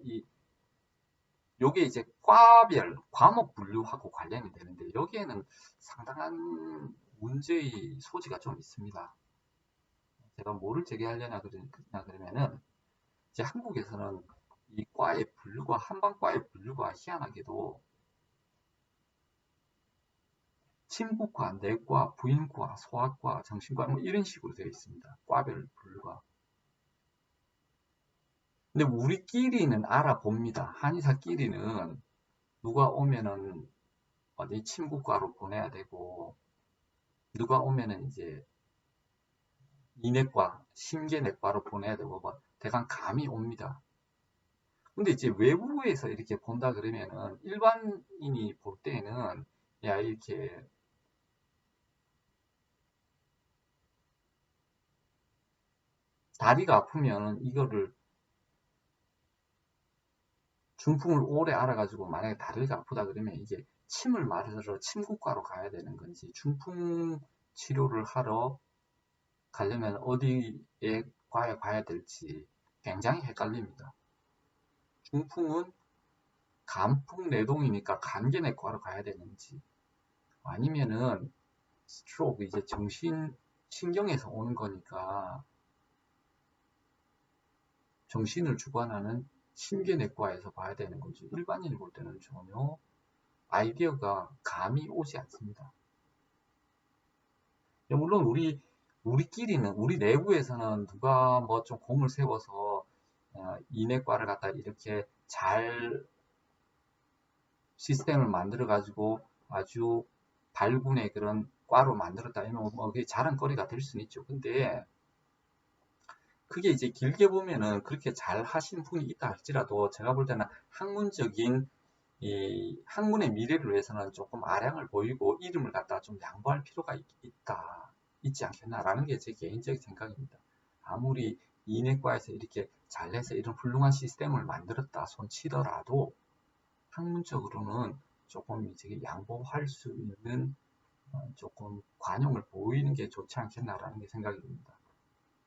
요게 이제 과별, 과목 분류하고 관련이 되는데 여기에는 상당한 문제의 소지가 좀 있습니다. 제가 뭐를 제기하려나 그러면은, 이제 한국에서는 이 과의 분류가, 한방과의 분류가 희한하게도 친구과, 내과, 부인과, 소아과, 정신과 뭐 이런 식으로 되어 있습니다. 과별 분류가. 근데 우리끼리는 알아봅니다. 한의사끼리는 누가 오면은 어디 친구과로 보내야 되고, 누가 오면은 이제 이내과, 심계내과로 보내야 되고, 뭐 대강 감이 옵니다. 근데 이제 외부에서 이렇게 본다 그러면은 일반인이 볼 때는 야 이렇게 다리가 아프면 이거를 중풍을 오래 알아가지고 만약에 다리가 아프다 그러면 이제 침을 맞으러 침구과로 가야 되는 건지 중풍 치료를 하러 가려면 어디에 과에 가야 될지 굉장히 헷갈립니다. 중풍은 간풍 내동이니까 간계내과로 가야 되는지 아니면은 스트로크 이제 신경에서 오는 거니까 정신을 주관하는 신경내과에서 봐야 되는 건지 일반인이 볼 때는 전혀 아이디어가 감이 오지 않습니다. 물론 우리끼리는 우리 내부에서는 누가 뭐 좀 공을 세워서 이내과를 갖다 이렇게 잘 시스템을 만들어 가지고 아주 발군의 그런 과로 만들었다 이러면 뭐 그게 자랑거리가 될 수는 있죠. 근데 그게 이제 길게 보면은 그렇게 잘 하신 분이 있다 할지라도 제가 볼 때는 학문적인 이 학문의 미래를 위해서는 조금 아량을 보이고 이름을 갖다 좀 양보할 필요가 있지 않겠나라는 게 제 개인적인 생각입니다. 아무리 이내과에서 이렇게 잘해서 이런 훌륭한 시스템을 만들었다 손치더라도 학문적으로는 조금 이제 양보할 수 있는 조금 관용을 보이는 게 좋지 않겠나라는 게 생각이 듭니다.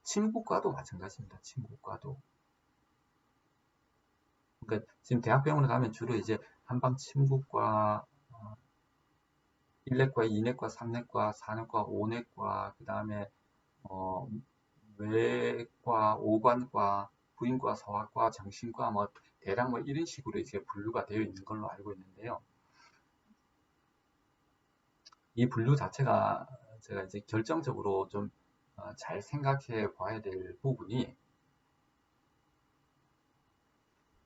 침구과도 마찬가지입니다. 침구과도. 그러니까 지금 대학병원에 가면 주로 이제 한방 침구과, 1내과, 2내과, 3내과, 4내과, 5내과, 그 다음에 외과, 오관과, 부인과, 소아과, 정신과 뭐 대략 뭐 이런 식으로 이제 분류가 되어 있는 걸로 알고 있는데요. 이 분류 자체가 제가 이제 결정적으로 좀 잘 생각해 봐야 될 부분이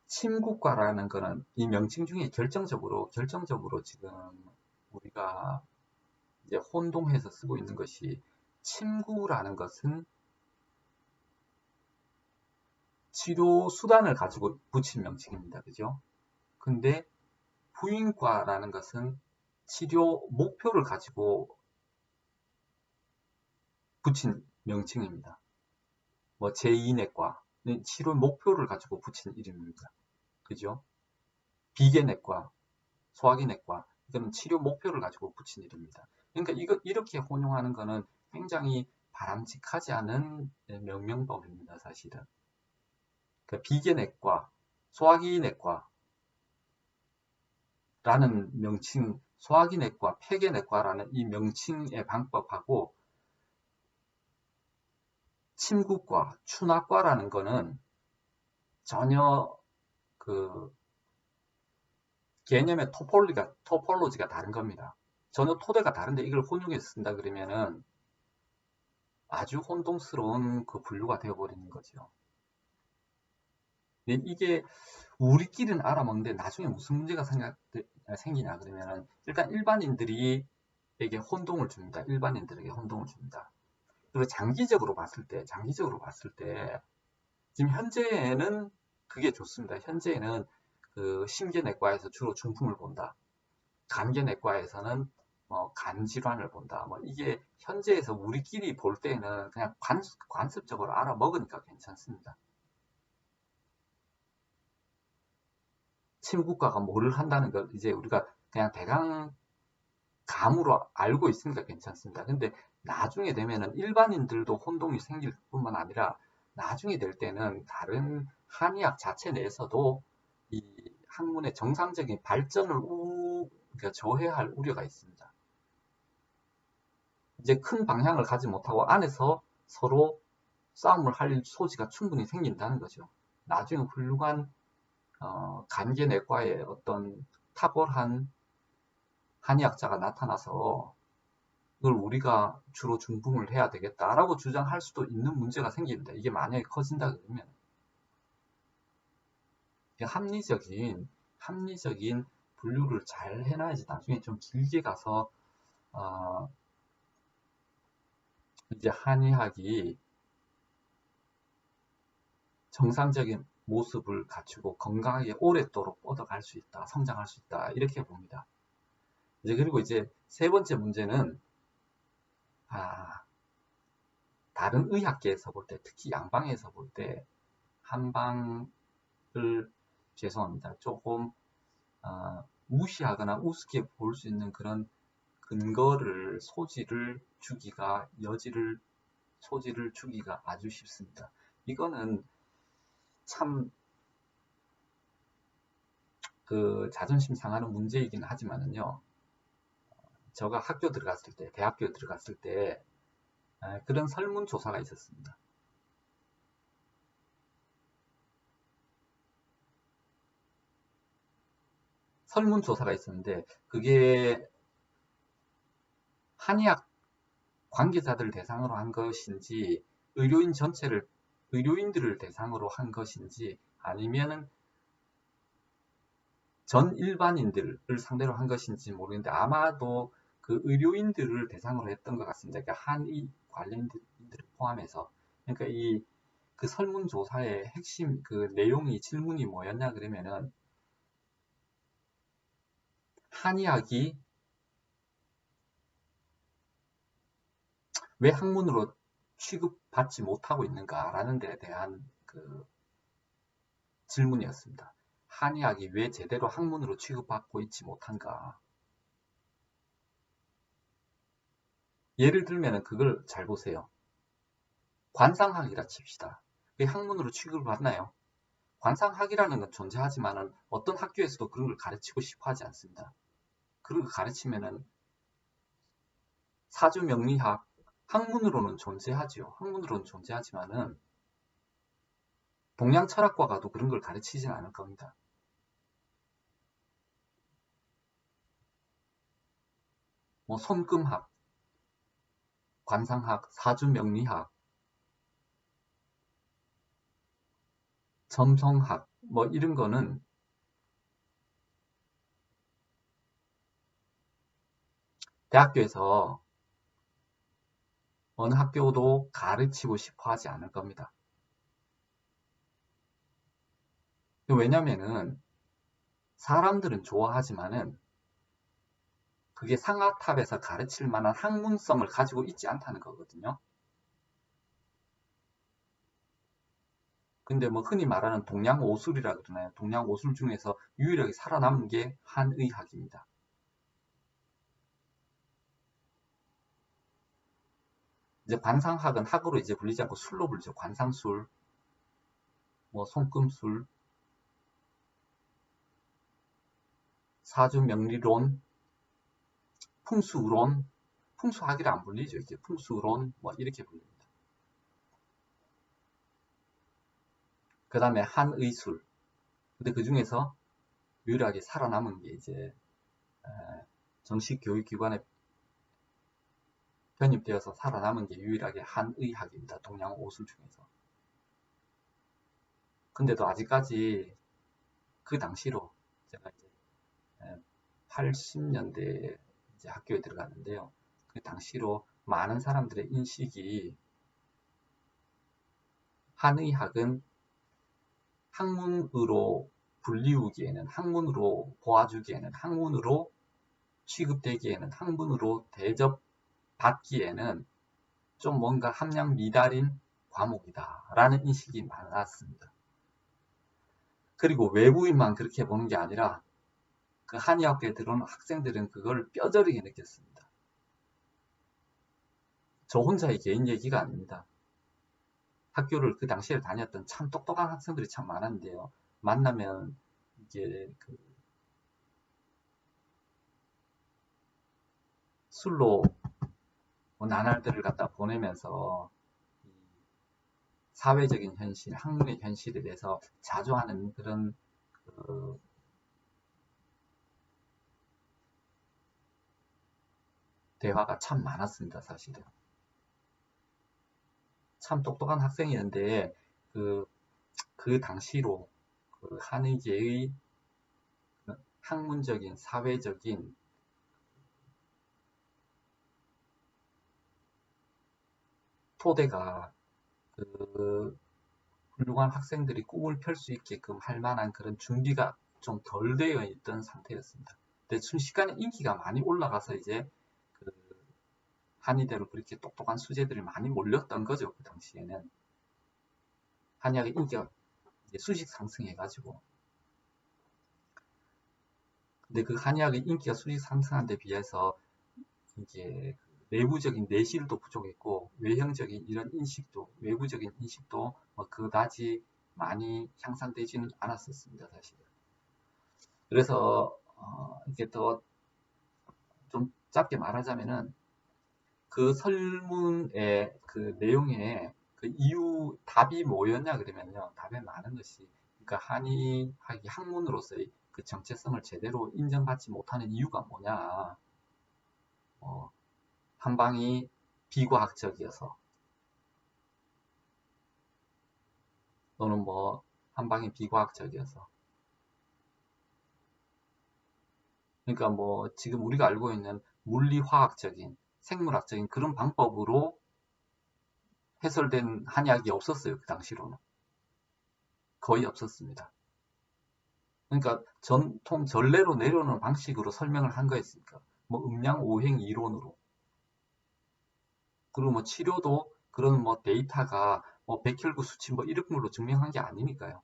침구과라는 거는 이 명칭 중에 결정적으로 지금 우리가 이제 혼동해서 쓰고 있는 것이 침구라는 것은 치료 수단을 가지고 붙인 명칭입니다. 그죠? 근데 부인과라는 것은 치료 목표를 가지고 붙인 명칭입니다. 뭐 제2내과는 치료 목표를 가지고 붙인 이름입니다. 그죠? 비계내과, 소화기내과 이거는 치료 목표를 가지고 붙인 이름입니다. 그러니까 이렇게 혼용하는 것은 굉장히 바람직하지 않은 명명법입니다. 사실은. 그러니까 비계내과, 소화기내과라는 명칭, 소화기내과, 폐계내과라는 이 명칭의 방법하고 침구과, 추나과라는 거는 전혀 그 개념의 토폴로지가 다른 겁니다. 전혀 토대가 다른데 이걸 혼용해서 쓴다 그러면은 아주 혼동스러운 그 분류가 되어버리는 거죠. 이게 우리끼리는 알아먹는데 나중에 무슨 문제가 생기냐 그러면은 일단 일반인들에게 혼동을 줍니다. 일반인들에게 혼동을 줍니다. 그리고 장기적으로 봤을 때 지금 현재는 그게 좋습니다. 현재는 그 심계내과에서 주로 중풍을 본다. 간계내과에서는 간 질환을 본다. 뭐 이게 현재에서 우리끼리 볼 때는 그냥 관습적으로 알아먹으니까 괜찮습니다. 침구과가 뭐를 한다는 걸 이제 우리가 그냥 대강 감으로 알고 있으니까 괜찮습니다. 근데 나중에 되면은 일반인들도 혼동이 생길 뿐만 아니라 나중에 될 때는 다른 한의학 자체 내에서도 이 학문의 정상적인 발전을 그러니까 저해할 우려가 있습니다. 이제 큰 방향을 가지 못하고 안에서 서로 싸움을 할 소지가 충분히 생긴다는 거죠. 나중에 훌륭한 간계내과의 어떤 탁월한 한의학자가 나타나서 이걸 우리가 주로 중풍을 해야 되겠다라고 주장할 수도 있는 문제가 생깁니다. 이게 만약에 커진다 그러면 합리적인 분류를 잘 해놔야지 나중에 좀 길게 가서 이제 한의학이 정상적인 모습을 갖추고 건강하게 오랫도록 뻗어갈 수 있다, 성장할 수 있다 이렇게 봅니다. 이제 그리고 이제 세 번째 문제는 다른 의학계에서 볼 때, 특히 양방에서 볼 때 한방을 죄송합니다. 조금 무시하거나 우습게 볼 수 있는 그런 근거를 소지를 주기가 아주 쉽습니다. 이거는 참 그 자존심 상하는 문제이긴 하지만은요. 제가 학교 들어갔을 때, 대학교 들어갔을 때 그런 설문조사가 있었습니다. 설문조사가 있었는데 그게 한의학 관계자들 대상으로 한 것인지 의료인들을 대상으로 한 것인지 아니면은 전 일반인들을 상대로 한 것인지 모르겠는데 아마도 그 의료인들을 대상으로 했던 것 같습니다. 그러니까 한의 관련인들을 포함해서. 그러니까 그 설문조사의 핵심 그 내용이 질문이 뭐였냐 그러면은 한의학이 왜 학문으로 취급받지 못하고 있는가라는 데에 대한 그 질문이었습니다. 한의학이 왜 제대로 학문으로 취급받고 있지 못한가. 예를 들면 그걸 잘 보세요. 관상학이라 칩시다. 그게 학문으로 취급을 받나요? 관상학이라는 건 존재하지만 어떤 학교에서도 그런 걸 가르치고 싶어 하지 않습니다. 그런 걸 가르치면은 사주명리학, 학문으로는 존재하지요. 학문으로는 존재하지만은 동양철학과가도 그런 걸 가르치진 않을 겁니다. 뭐 손금학, 관상학, 사주명리학, 점성학 뭐 이런 거는 대학교에서 어느 학교도 가르치고 싶어 하지 않을 겁니다. 왜냐면은 사람들은 좋아하지만은 그게 상아탑에서 가르칠 만한 학문성을 가지고 있지 않다는 거거든요. 근데 뭐 흔히 말하는 동양오술이라 그러나요? 동양오술 중에서 유일하게 살아남은 게 한의학입니다. 이제 관상학은 학으로 이제 불리지 않고 술로 불리죠. 관상술, 뭐 손금술, 사주명리론, 풍수론, 풍수학이라 안 불리죠. 이제 풍수론 뭐 이렇게 불립니다. 그 다음에 한의술. 근데 그 중에서 유일하게 살아남은 게 이제 정식 교육기관에 편입되어서 살아남은 게 유일하게 한의학입니다. 동양오술 중에서. 근데도 아직까지 그 당시로 제가 이제 80년대에 이제 학교에 들어갔는데요. 그 당시로 많은 사람들의 인식이 한의학은 학문으로 불리우기에는, 학문으로 보아주기에는, 학문으로 취급되기에는, 학문으로 대접받기에는 좀 뭔가 함량 미달인 과목이다 라는 인식이 많았습니다. 그리고 외부인만 그렇게 보는 게 아니라 그 한의학교에 들어오는 학생들은 그걸 뼈저리게 느꼈습니다. 저 혼자의 개인 얘기가 아닙니다. 학교를 그 당시에 다녔던 참 똑똑한 학생들이 참 많았는데요. 만나면 이게 그 술로 나날들을 갖다 보내면서 사회적인 현실, 학문의 현실에 대해서 자주 하는 그런 대화가 참 많았습니다, 사실은. 참 똑똑한 학생이었는데 그 당시로 한의계의 학문적인, 사회적인 토대가 훌륭한 학생들이 꿈을 펼 수 있게끔 할 만한 그런 준비가 좀 덜 되어 있던 상태였습니다. 근데 순식간에 인기가 많이 올라가서 이제 그 한의대로 그렇게 똑똑한 수재들이 많이 몰렸던 거죠. 그 당시에는. 한의학의 인기가 이제 수직 상승해가지고. 근데 그 한의학의 인기가 수직 상승한 데 비해서 이제 내부적인 내실도 부족했고 외형적인 이런 인식도 외부적인 인식도 뭐 그다지 많이 향상되지는 않았었습니다, 사실은. 그래서 이게 더 좀 짧게 말하자면은 그 설문의 그 내용에 그 이유 답이 뭐였냐 그러면요, 답에 많은 것이 그러니까 한의학이 학문으로서의 그 정체성을 제대로 인정받지 못하는 이유가 뭐냐, 한방이 비과학적이어서 또는 뭐 한방이 비과학적이어서 그러니까 뭐 지금 우리가 알고 있는 물리화학적인 생물학적인 그런 방법으로 해설된 한의학이 없었어요. 그 당시로는 거의 없었습니다. 그러니까 전통 전례로 내려오는 방식으로 설명을 한 거였으니까 뭐 음양오행 이론으로 그리고 뭐 치료도 그런 뭐 데이터가 뭐 백혈구 수치 뭐 이런 걸로 증명한 게 아니니까요.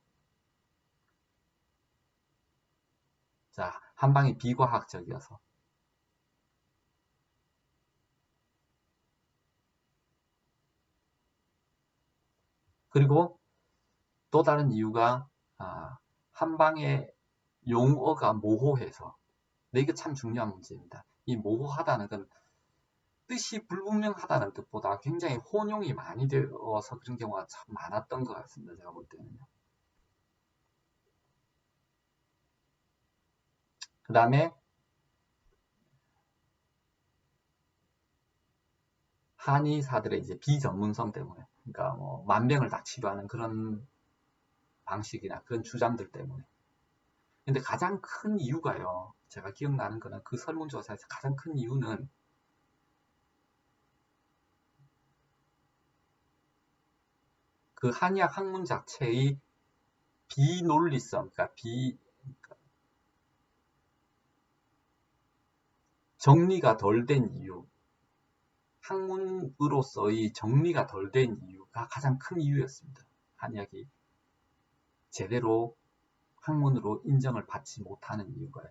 자, 한방이 비과학적이어서 그리고 또 다른 이유가 한방의 용어가 모호해서 근데 이게 참 중요한 문제입니다. 이 모호하다는 건 뜻이 불분명하다는 뜻보다 굉장히 혼용이 많이 되어서 그런 경우가 참 많았던 것 같습니다. 제가 볼 때는요. 그 다음에 한의사들의 이제 비전문성 때문에 그러니까 뭐 만병을 다 치료하는 그런 방식이나 그런 주장들 때문에 근데 가장 큰 이유가요. 제가 기억나는 거는 그 설문조사에서 가장 큰 이유는 그 한의학 학문 자체의 비논리성, 그러니까 정리가 덜 된 이유, 학문으로서의 정리가 덜 된 이유가 가장 큰 이유였습니다. 한의학이 제대로 학문으로 인정을 받지 못하는 이유가요.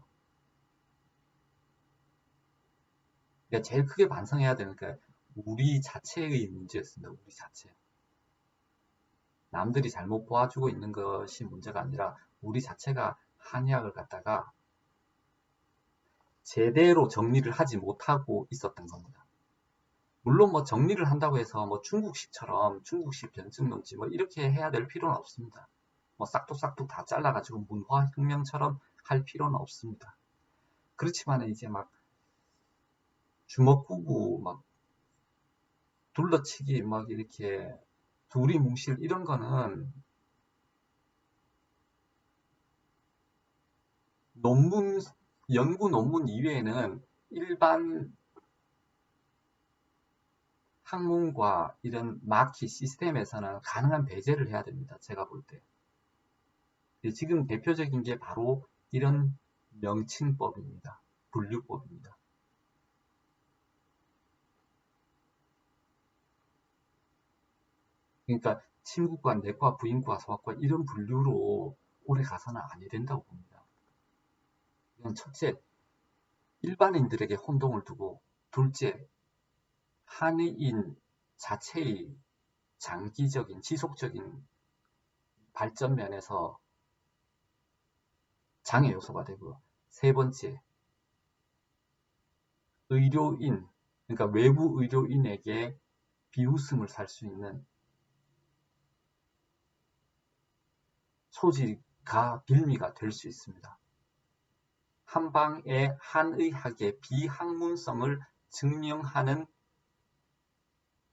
그러니까 제일 크게 반성해야 되는 게 우리 자체의 문제였습니다. 우리 자체. 남들이 잘못 보아주고 있는 것이 문제가 아니라 우리 자체가 한의학을 갖다가 제대로 정리를 하지 못하고 있었던 겁니다. 물론 뭐 정리를 한다고 해서 뭐 중국식처럼 중국식 변증론지 뭐 이렇게 해야 될 필요는 없습니다. 뭐 싹둑싹둑 다 잘라가지고 문화혁명처럼 할 필요는 없습니다. 그렇지만 이제 막 주먹구구 막 둘러치기 막 이렇게 두리뭉실 이런 거는 논문 연구 논문 이외에는 일반 학문과 이런 마키 시스템에서는 가능한 배제를 해야 됩니다. 제가 볼 때. 지금 대표적인 게 바로 이런 명칭법입니다. 분류법입니다. 그러니까 침구과 내과, 부인과, 소아과 이런 분류로 오래 가서는 아니 된다고 봅니다. 이건 첫째, 일반인들에게 혼동을 두고 둘째, 한의인 자체의 장기적인, 지속적인 발전 면에서 장애 요소가 되고요. 세 번째, 의료인, 그러니까 외부 의료인에게 비웃음을 살 수 있는 소지가 빌미가 될 수 있습니다. 한방의 한의학의 비학문성을 증명하는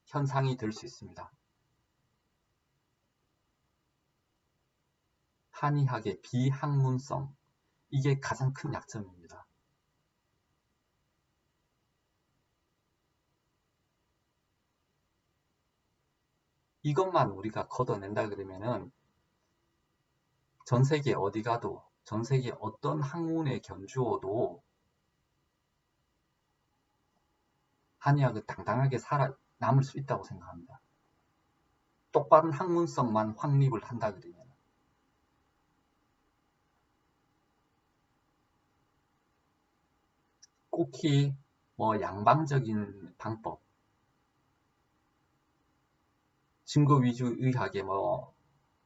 현상이 될 수 있습니다. 한의학의 비학문성, 이게 가장 큰 약점입니다. 이것만 우리가 걷어낸다 그러면은 전 세계 어디 가도, 전 세계 어떤 학문에 견주어도 한의학은 당당하게 살아남을 수 있다고 생각합니다. 똑바른 학문성만 확립을 한다 그러면. 꼭히 양방적인 방법, 증거 위주 의학에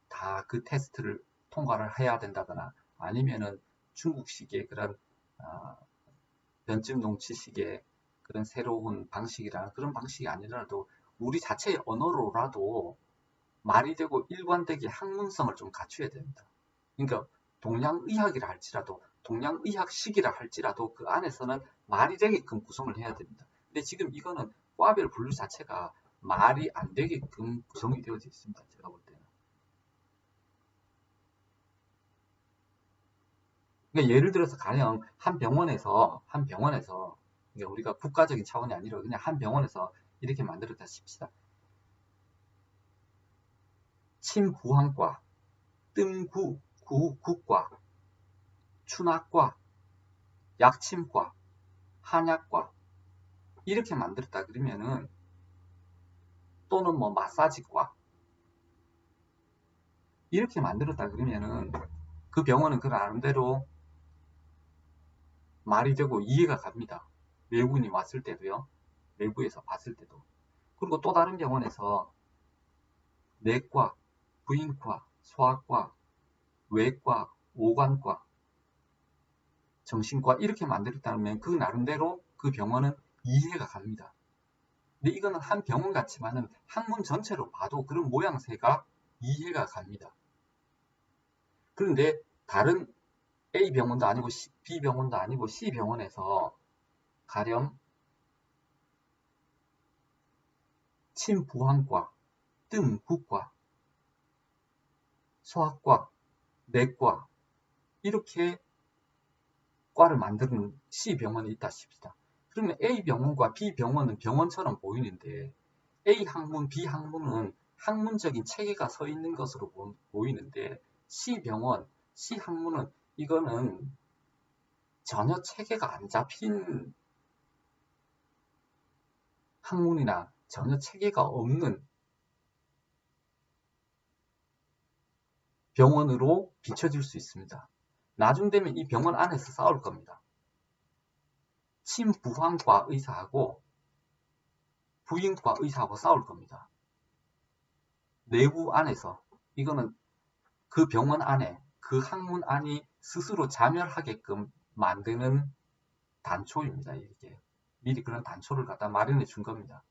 다 그 테스트를 통과를 해야 된다거나, 아니면은 중국식의 그런 변증 농치식의 그런 새로운 방식이라는 그런 방식이 아니라도 우리 자체의 언어로라도 말이 되고 일관되게 학문성을 좀 갖춰야 됩니다. 그러니까 동양의학이라 할지라도, 동양의학식이라 할지라도 그 안에서는 말이 되게끔 구성을 해야 됩니다. 근데 지금 이거는 과별 분류 자체가 말이 안 되게끔 구성이 되어져 있습니다. 제가 볼 때는. 그러니까 예를 들어서 가령 한 병원에서 그러니까 우리가 국가적인 차원이 아니라 그냥 한 병원에서 이렇게 만들었다 칩시다. 침구황과, 뜸구국과, 추낙과, 약침과, 한약과 이렇게 만들었다 그러면은, 또는 마사지과 이렇게 만들었다 그러면은 그 병원은 그 나름대로 말이 되고 이해가 갑니다. 외국인이 왔을 때도요. 외부에서 봤을 때도. 그리고 또 다른 병원에서 내과, 부인과, 소아과, 외과, 오간과, 정신과 이렇게 만들었다면 그 나름대로 그 병원은 이해가 갑니다. 근데 이거는 한 병원 같지만은 학문 전체로 봐도 그런 모양새가 이해가 갑니다. 그런데 다른 A 병원도 아니고 B 병원도 아니고 C 병원에서 가령 침부항과, 뜸국과, 소아과, 내과 이렇게 과를 만드는 C 병원이 있다 칩시다. 그러면 A 병원과 B 병원은 병원처럼 보이는데 A 학문, B 학문은 학문적인 체계가 서 있는 것으로 보이는데 C 병원, C 학문은 이거는 전혀 체계가 안 잡힌 학문이나 전혀 체계가 없는 병원으로 비춰질 수 있습니다. 나중 되면 이 병원 안에서 싸울 겁니다. 침부항과 의사하고 부인과 의사하고 싸울 겁니다. 내부 안에서. 이거는 그 병원 안에, 그 학문 안이 스스로 자멸하게끔 만드는 단초입니다. 이게 미리 그런 단초를 갖다 마련해 준 겁니다.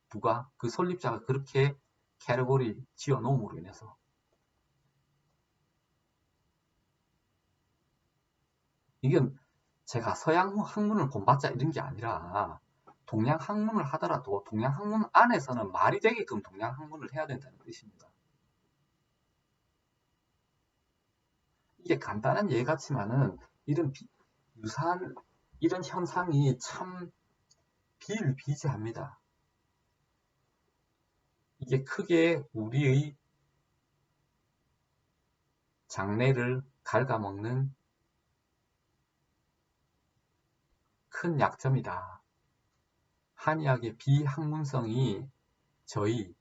누가? 그 설립자가 그렇게 캐러고리 지어 놓음으로 인해서. 이건 제가 서양 학문을 본받자 이런 게 아니라 동양 학문을 하더라도 동양 학문 안에서는 말이 되게끔 동양 학문을 해야 된다는 뜻입니다. 이게 간단한 예 같지만은 이런 유사한 이런 현상이 참 비일비재합니다. 이게 크게 우리의 장래를 갉아먹는 큰 약점이다. 한의학의 비학문성이 저희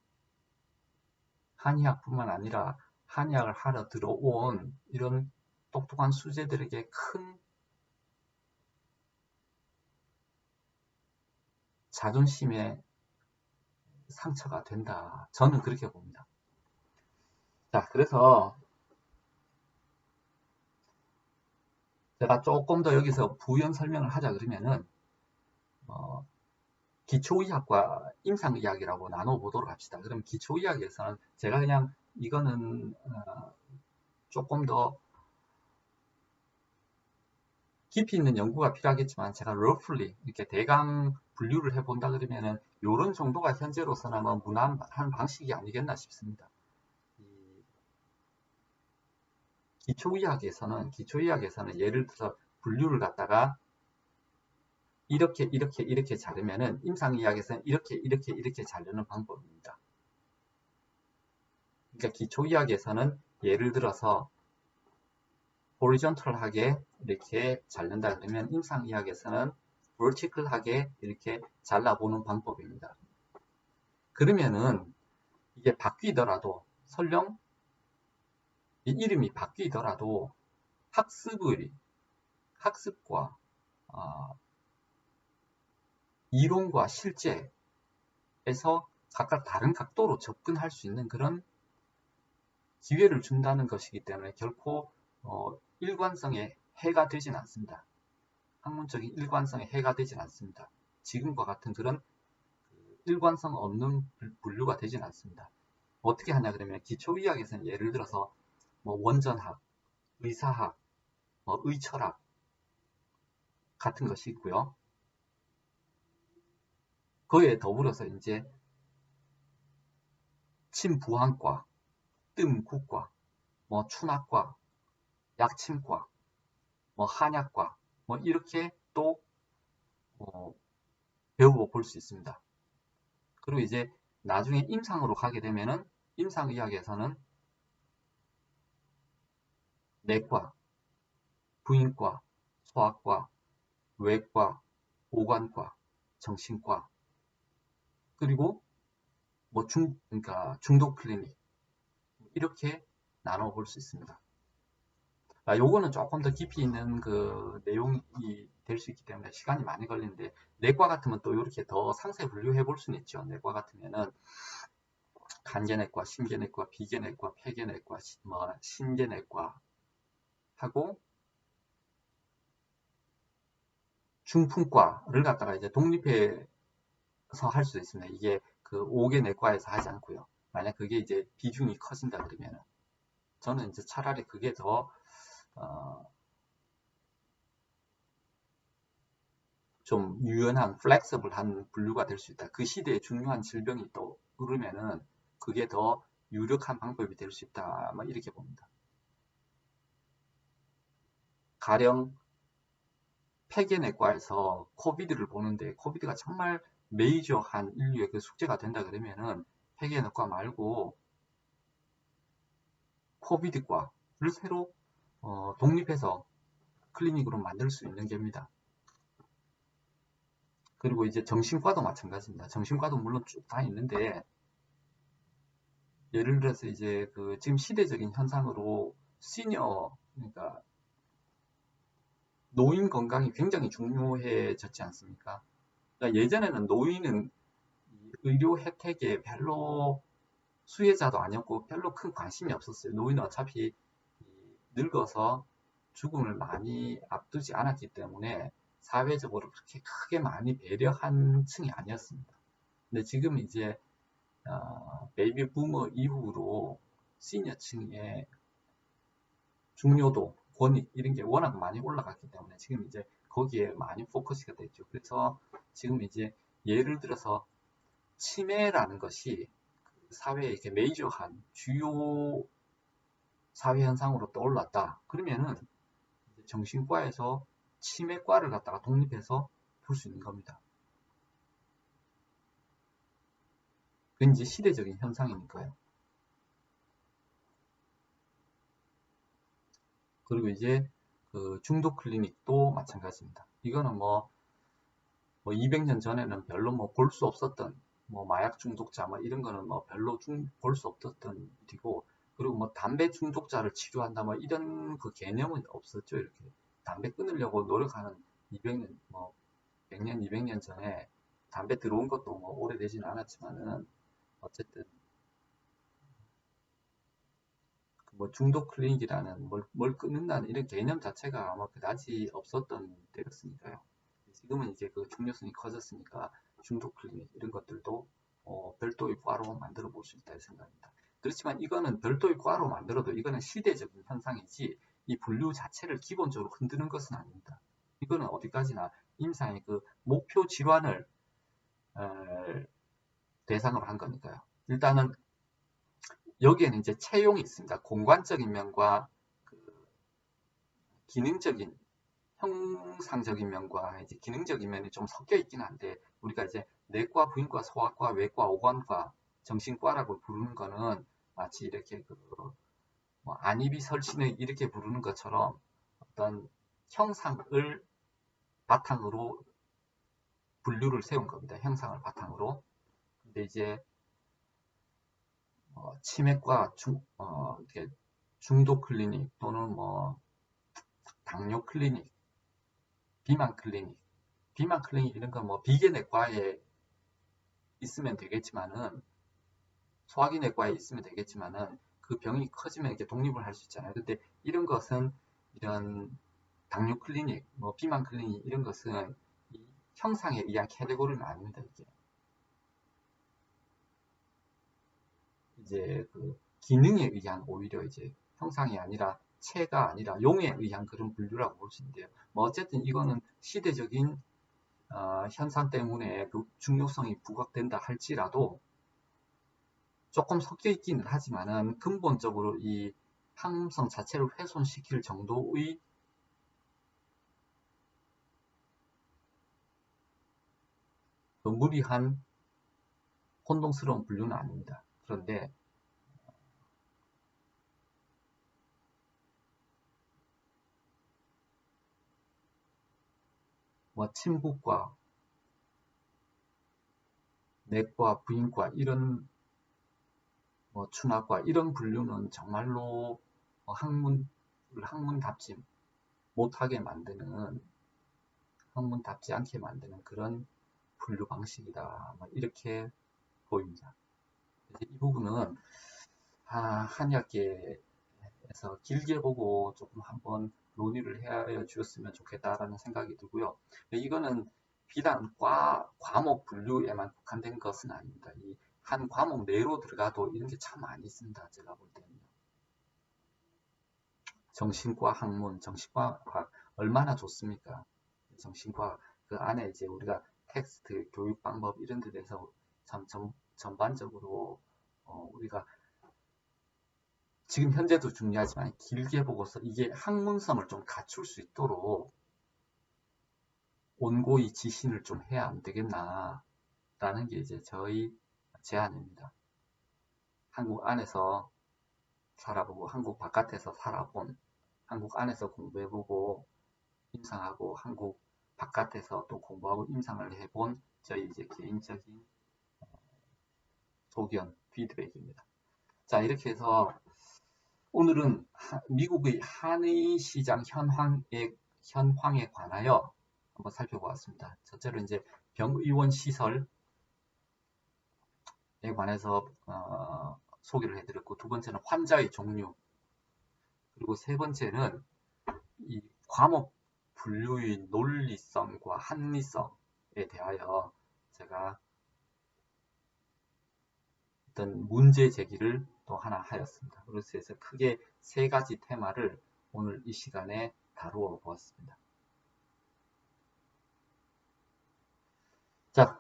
한의학뿐만 아니라 한의학을 하러 들어온 이런 똑똑한 수재들에게 큰 자존심의 상처가 된다. 저는 그렇게 봅니다. 자, 그래서 제가 조금 더 여기서 부연 설명을 하자 그러면은 기초의학과 임상의학이라고 나눠보도록 합시다. 그럼 기초의학에서는 제가 그냥 이거는 조금 더 깊이 있는 연구가 필요하겠지만 제가 roughly 이렇게 대강 분류를 해본다 그러면은 이런 정도가 현재로서는 뭐 무난한 방식이 아니겠나 싶습니다. 기초의학에서는 예를 들어서 분류를 갖다가 이렇게 자르면은 임상의학에서는 이렇게 자르는 방법입니다. 그러니까 기초의학에서는 예를 들어서 horizontal하게 이렇게 자른다 그러면 임상의학에서는 vertical하게 이렇게 잘라보는 방법입니다. 그러면은 이게 바뀌더라도 설령 이 이름이 바뀌더라도 학습과 이론과 실제에서 각각 다른 각도로 접근할 수 있는 그런 기회를 준다는 것이기 때문에 결코 일관성에 해가 되진 않습니다. 학문적인 일관성에 해가 되진 않습니다. 지금과 같은 그런 일관성 없는 분류가 되진 않습니다. 어떻게 하냐 그러면 기초의학에서는 예를 들어서 뭐 원전학, 의사학, 의철학 같은 것이 있고요. 그에 더불어서 이제 침부학과, 뜸국과, 뭐 춘학과, 약침과, 뭐 한약과, 뭐 이렇게 또 배워볼 수 있습니다. 그리고 이제 나중에 임상으로 가게 되면은 임상의학에서는 내과, 부인과, 소아과, 외과, 오관과, 정신과, 그리고 뭐 그러니까 중독 클리닉 이렇게 나눠볼 수 있습니다. 요거는 조금 더 깊이 있는 그 내용이 될 수 있기 때문에 시간이 많이 걸리는데 내과 같으면 또 이렇게 더 상세 분류해 볼 수는 있죠. 내과 같으면은 간제내과, 심계내과, 비계내과, 폐계내과, 뭐 신계내과 하고 중풍과를 갖다가 이제 독립해서 할 수 있습니다. 이게 그 5개 내과에서 하지 않고요. 만약 그게 이제 비중이 커진다 그러면은 저는 이제 차라리 그게 더 좀 유연한, 플렉서블한 분류가 될 수 있다. 그 시대에 중요한 질병이 또 오르면은 그게 더 유력한 방법이 될 수 있다. 뭐 이렇게 봅니다. 가령 폐계내과에서 코비드를 보는데 코비드가 정말 메이저한 인류의 그 숙제가 된다 그러면은 폐계내과 말고 코비드과를 새로 독립해서 클리닉으로 만들 수 있는 겁니다. 그리고 이제 정신과도 마찬가지입니다. 정신과도 물론 쭉 다 있는데 예를 들어서 이제 그 지금 시대적인 현상으로 시니어 그러니까 노인 건강이 굉장히 중요해졌지 않습니까? 그러니까 예전에는 노인은 의료 혜택에 별로 수혜자도 아니었고 별로 큰 관심이 없었어요. 노인은 어차피 늙어서 죽음을 많이 앞두지 않았기 때문에 사회적으로 그렇게 크게 많이 배려한 층이 아니었습니다. 근데 지금 이제 베이비 부머 이후로 시니어층의 중요도, 권익 이런 게 워낙 많이 올라갔기 때문에 지금 이제 거기에 많이 포커스가 됐죠. 그래서 지금 이제 예를 들어서 치매라는 것이 사회에 이렇게 메이저한 주요 사회 현상으로 떠올랐다. 그러면은 정신과에서 치매과를 갖다가 독립해서 볼 수 있는 겁니다. 그건 이제 시대적인 현상이니까요. 그리고 이제 그 중독 클리닉도 마찬가지입니다. 이거는 뭐 200년 전에는 별로 뭐 볼 수 없었던 뭐 마약 중독자 뭐 이런 거는 뭐 별로 볼 수 없었던 일이고, 그리고 뭐 담배 중독자를 치료한다 뭐 이런 그 개념은 없었죠. 이렇게 담배 끊으려고 노력하는 200년 뭐 100년 200년 전에 담배 들어온 것도 뭐 오래되지는 않았지만은 어쨌든 뭐 중독 클리닉이라는 뭘 끊는다는 이런 개념 자체가 아마 그다지 없었던 때였으니까요. 지금은 이제 그 중요성이 커졌으니까 중독 클리닉 이런 것들도 별도의 과로 만들어 볼 수 있다 생각합니다. 그렇지만 이거는 별도의 과로 만들어도 이거는 시대적인 현상이지 이 분류 자체를 기본적으로 흔드는 것은 아닙니다. 이거는 어디까지나 임상의 그 목표 질환을 대상으로 한 거니까요. 일단은 여기에는 이제 채용이 있습니다. 공관적인 면과 그 기능적인 형상적인 면과 이제 기능적인 면이 좀 섞여 있긴 한데 우리가 이제 내과, 부인과, 소아과, 외과, 오관과, 정신과라고 부르는 거는 마치 이렇게 뭐 안입이 설신을 이렇게 부르는 것처럼 어떤 형상을 바탕으로 분류를 세운 겁니다. 형상을 바탕으로. 근데 이제 치매과 중독 클리닉 또는 뭐 당뇨 클리닉, 비만 클리닉, 이런 건 뭐 비계내과에 있으면 되겠지만은 소화기내과에 있으면 되겠지만은 그 병이 커지면 이렇게 독립을 할 수 있잖아요. 근데 이런 것은 이런 당뇨 클리닉, 뭐 비만 클리닉 이런 것은 이 형상에 의한 캐테고리는 아닙니다. 이제 그 기능에 의한 오히려 이제 형상이 아니라 체가 아니라 용에 의한 그런 분류라고 볼 수 있는데요. 뭐 어쨌든 이거는 시대적인 현상 때문에 그 중요성이 부각된다 할지라도 조금 섞여 있기는 하지만은 근본적으로 이 항문성 자체를 훼손시킬 정도의 그 무리한 혼동스러운 분류는 아닙니다. 그런데 뭐 침구과, 내과, 부인과 이런 뭐 추나과 이런 분류는 정말로 학문답지 못하게 만드는 학문답지 않게 만드는 그런 분류 방식이다. 뭐 이렇게 보입니다. 이 부분은 한의학계에서 길게 보고 조금 한번 논의를 해 주었으면 좋겠다라는 생각이 들고요. 이거는 비단 과목 분류에만 국한된 것은 아닙니다. 이 한 과목 내로 들어가도 이런 게 참 많이 있습니다. 제가 볼 때는요. 정신과 학문, 정신과 과학 얼마나 좋습니까? 정신과 그 안에 이제 우리가 텍스트, 교육 방법 이런 데 대해서 참 전반적으로 우리가 지금 현재도 중요하지만 길게 보고서 이게 학문성을 좀 갖출 수 있도록 온고이 지신을 좀 해야 안 되겠나 라는 게 이제 저희 제안입니다. 한국 안에서 살아보고 한국 바깥에서 살아본 한국 안에서 공부해보고 임상하고 한국 바깥에서 또 공부하고 임상을 해본 저희 이제 개인적인 소견, 피드백입니다. 자, 이렇게 해서 오늘은 미국의 한의 시장 현황에 관하여 한번 살펴보았습니다. 첫째로 이제 병의원 시설에 관해서 소개를 해드렸고, 두 번째는 환자의 종류, 그리고 세 번째는 이 과목 분류의 논리성과 합리성에 대하여 제가 어떤 문제 제기를 또 하나 하였습니다. 그래서 크게 세 가지 테마를 오늘 이 시간에 다루어 보았습니다. 자,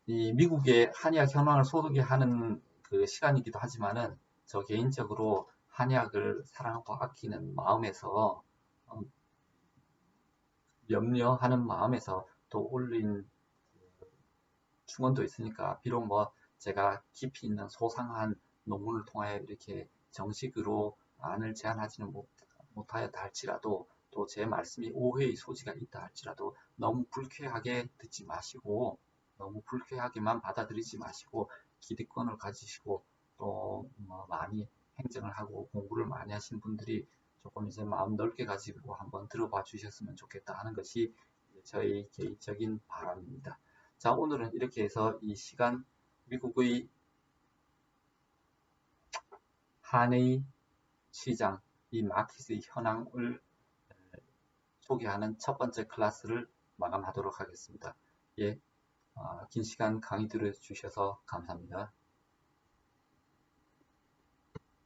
이 미국의 한의학 현황을 소개하는 그 시간이기도 하지만은 저 개인적으로 한의학을 사랑하고 아끼는 마음에서 염려하는 마음에서 또 올린 충원도 있으니까 비록 제가 깊이 있는 소상한 논문을 통하여 이렇게 정식으로 안을 제안하지는 못하였다 할지라도 또 제 말씀이 오해의 소지가 있다 할지라도 너무 불쾌하게 듣지 마시고 너무 불쾌하게만 받아들이지 마시고 기득권을 가지시고 또 많이 행정을 하고 공부를 많이 하신 분들이 조금 이제 마음 넓게 가지고 한번 들어봐 주셨으면 좋겠다 하는 것이 저희 개인적인 바람입니다. 자, 오늘은 이렇게 해서 이 시간 미국의 한의 시장, 이 마켓의 현황을 소개하는 첫 번째 클래스를 마감하도록 하겠습니다. 예, 긴 시간 강의 들어주셔서 감사합니다.